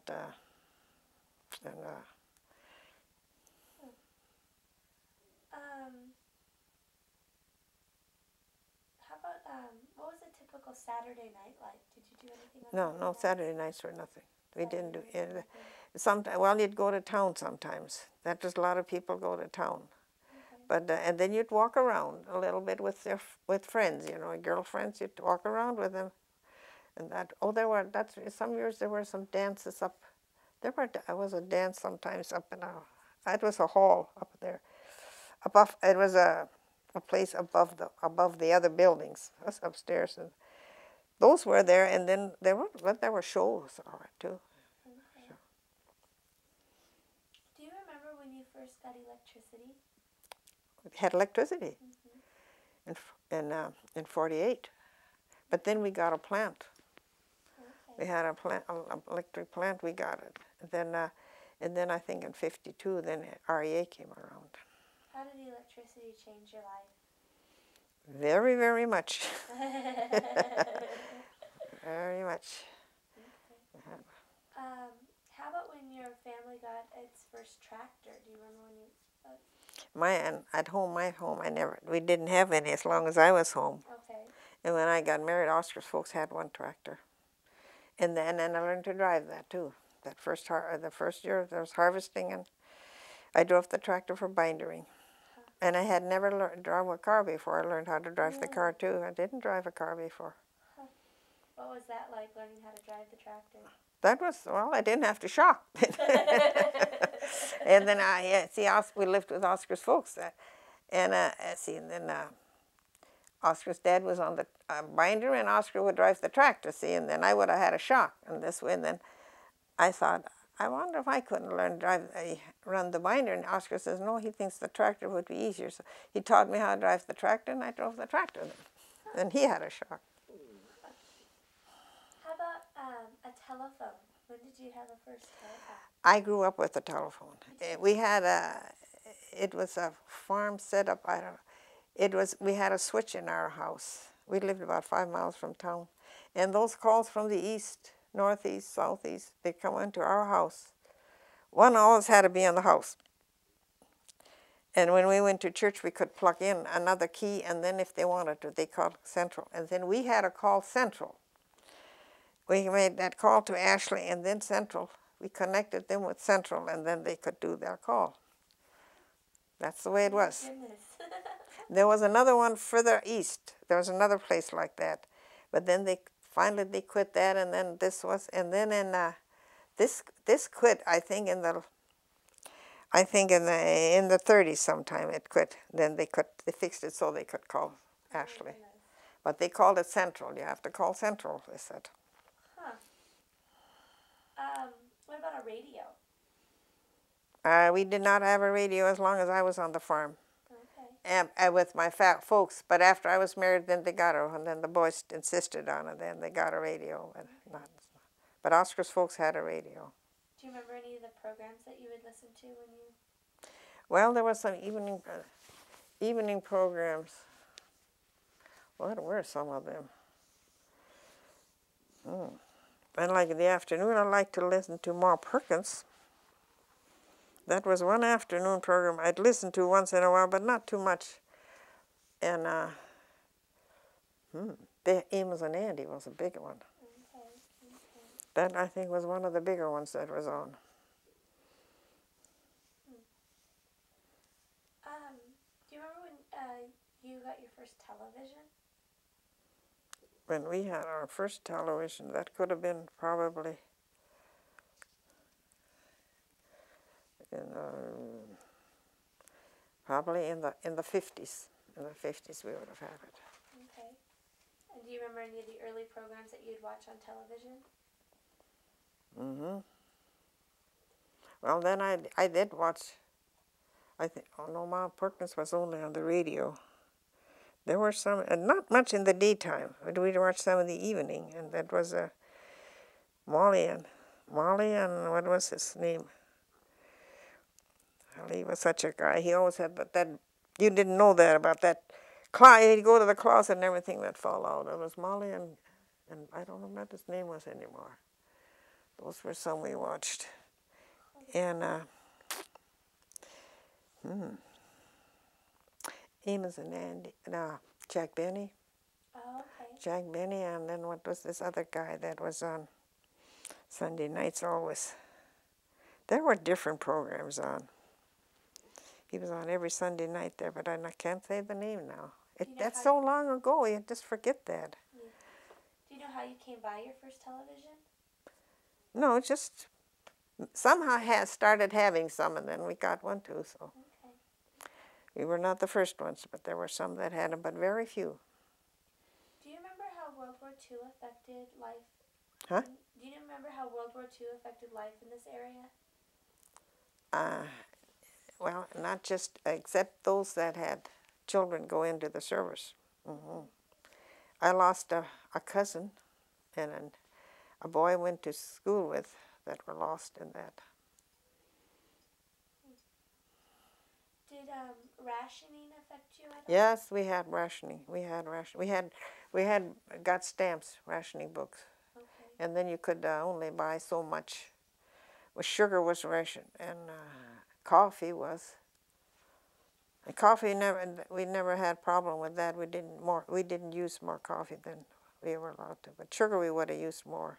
about what was a typical Saturday night like? Did you do anything on Saturday No, night? Saturday nights were nothing. We didn't do it. Well, you'd go to town sometimes. That was a lot of people go to town. But and then you'd walk around a little bit with friends, girlfriends. You'd walk around with them, and some years there were some dances up. There was a dance sometimes up in it was a hall up there, above. It was a place above the other buildings. It was upstairs, and those were there. And then there were shows all right too. Okay. Do you remember when you first got electricity? We had electricity in 48, but then we got a plant. Okay. We had an electric plant. We got it, and then I think in 52, then REA came around. How did electricity change your life? Very, very much. Very much. Okay. How about when your family got its first tractor? Do you remember when you... At home, we didn't have any as long as I was home. Okay. And when I got married, Oscar's folks had one tractor. And then I learned to drive that too. The first year there was harvesting, and I drove the tractor for bindering. And I had never drove a car before. I learned how to drive the car too. I didn't drive a car before. What was that like, learning how to drive the tractor? That was, well, I didn't have to shop. And then we lived with Oscar's folks. And then Oscar's dad was on the binder, and Oscar would drive the tractor, and then I would have had a shock in this way. And then I thought, I wonder if I couldn't learn to run the binder. And Oscar says, no, he thinks the tractor would be easier. So he taught me how to drive the tractor, and I drove the tractor then. And he had a shock. How about a telephone? When did you have a first telephone? I grew up with a telephone. It was a farm setup. We had a switch in our house. We lived about 5 miles from town. And those calls from the east, northeast, southeast, they'd come into our house. One always had to be in the house. And when we went to church, we could plug in another key, and then if they wanted to, they called Central. And then we had to call Central. We made that call to Ashley, and then Central. We connected them with Central, and then they could do their call. That's the way it was. Goodness. There was another one further east. There was another place like that. But then they quit that, and then this quit, I think in the 30s sometime it quit. Then they fixed it so they could call Ashley. But they called it Central. You have to call Central, they said. What about a radio? We did not have a radio as long as I was on the farm. Okay. And with my fat folks. But after I was married, then they got her, and then the boys insisted on it. Then they got a radio. But Oscar's folks had a radio. Do you remember any of the programs that you would listen to when you... Well, there was some evening programs. What were some of them? And like in the afternoon, I liked to listen to Ma Perkins. That was one afternoon program I'd listen to once in a while, but not too much. And Amos and Andy was a big one. Okay. That, I think, was one of the bigger ones that was on. Do you remember when you got your first television? When we had our first television, that could have been probably in the 50s. In the 50s, we would have had it. Okay. And do you remember any of the early programs that you'd watch on television? Well, then I did watch. Ma Perkins was only on the radio. There were some, and not much in the daytime, but we'd watch some in the evening, and that was Molly and what was his name? Well, he was such a guy. He always had that you didn't know that about that. He'd go to the closet and everything would fall out. It was Molly and I don't know what his name was anymore. Those were some we watched. And Amos and Andy, Jack Benny. Oh, okay. Jack Benny, and then what was this other guy that was on Sunday nights always? There were different programs on. He was on every Sunday night there, but I can't say the name now. That's so long ago, you just forget that. Yeah. Do you know how you came by your first television? No, just somehow started having some, and then we got one too. So Okay. we were not the first ones, but there were some that had them, but very few. Do you remember how World War II affected life? Huh? Do you remember how World War II affected life in this area? Well, not just, except those that had children go into the service. I lost a cousin and a boy I went to school with that were lost in that. Did rationing affect you at all? Yes, we had rationing. We had got stamps, rationing books. Okay. And then you could only buy so much. Well, sugar was rationed, and coffee was. The coffee we never had problem with that. We didn't use more coffee than we were allowed to. But sugar we would have used more.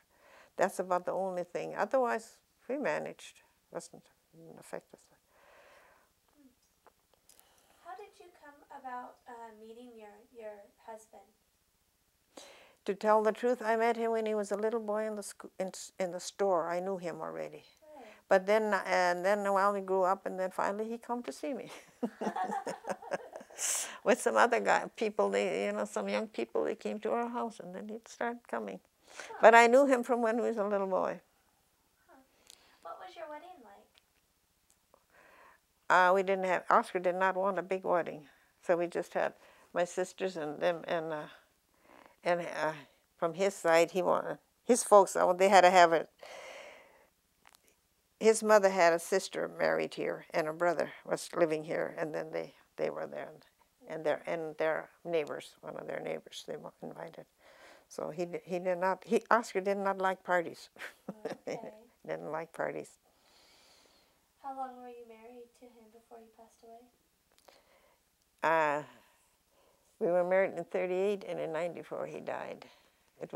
That's about the only thing. Otherwise, we managed. Didn't affect us. How did you come about meeting your husband? To tell the truth, I met him when he was a little boy in the store. I knew him already. Really? But then while we grew up, and then finally he come to see me. With some other people, some young people, they came to our house, and then he'd start coming. Huh. But I knew him from when he was a little boy. Huh. What was your wedding like? Oscar did not want a big wedding, so we just had my sisters and them, and from his side, his folks, they had to have it. His mother had a sister married here, and a brother was living here, and then they were there, and their neighbors, one of their neighbors, they were invited. So Oscar did not like parties. Okay. Didn't like parties. How long were you married to him before he passed away? We were married in '38, and in '94 he died. In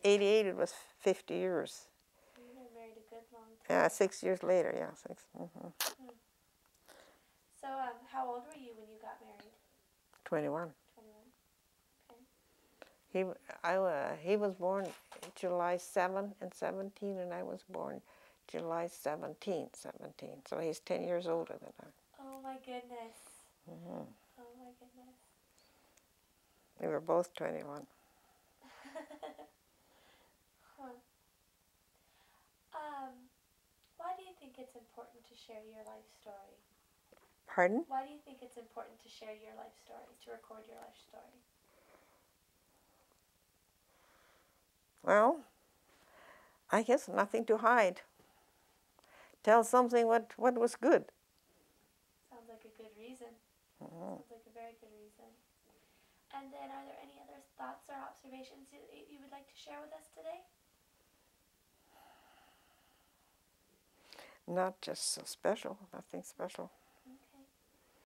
'88 it was 50 years. You've been married a good long time. Yeah, 6 years later, yeah, 6. Mm-hmm. So, how old were you when you got married? 21. 21. Okay. He was born July 7 and 17, and I was born July 17. So he's 10 years older than I. Oh my goodness. Mm-hmm. Oh my goodness. We were both 21. Huh. Why do you think it's important to share your life story? Pardon? Why do you think it's important to share your life story, to record your life story? Well, I guess nothing to hide. Tell something what was good. Sounds like a good reason. Mm-hmm. Sounds like a very good reason. And then, are there any other thoughts or observations you would like to share with us today? Not just so special, nothing special.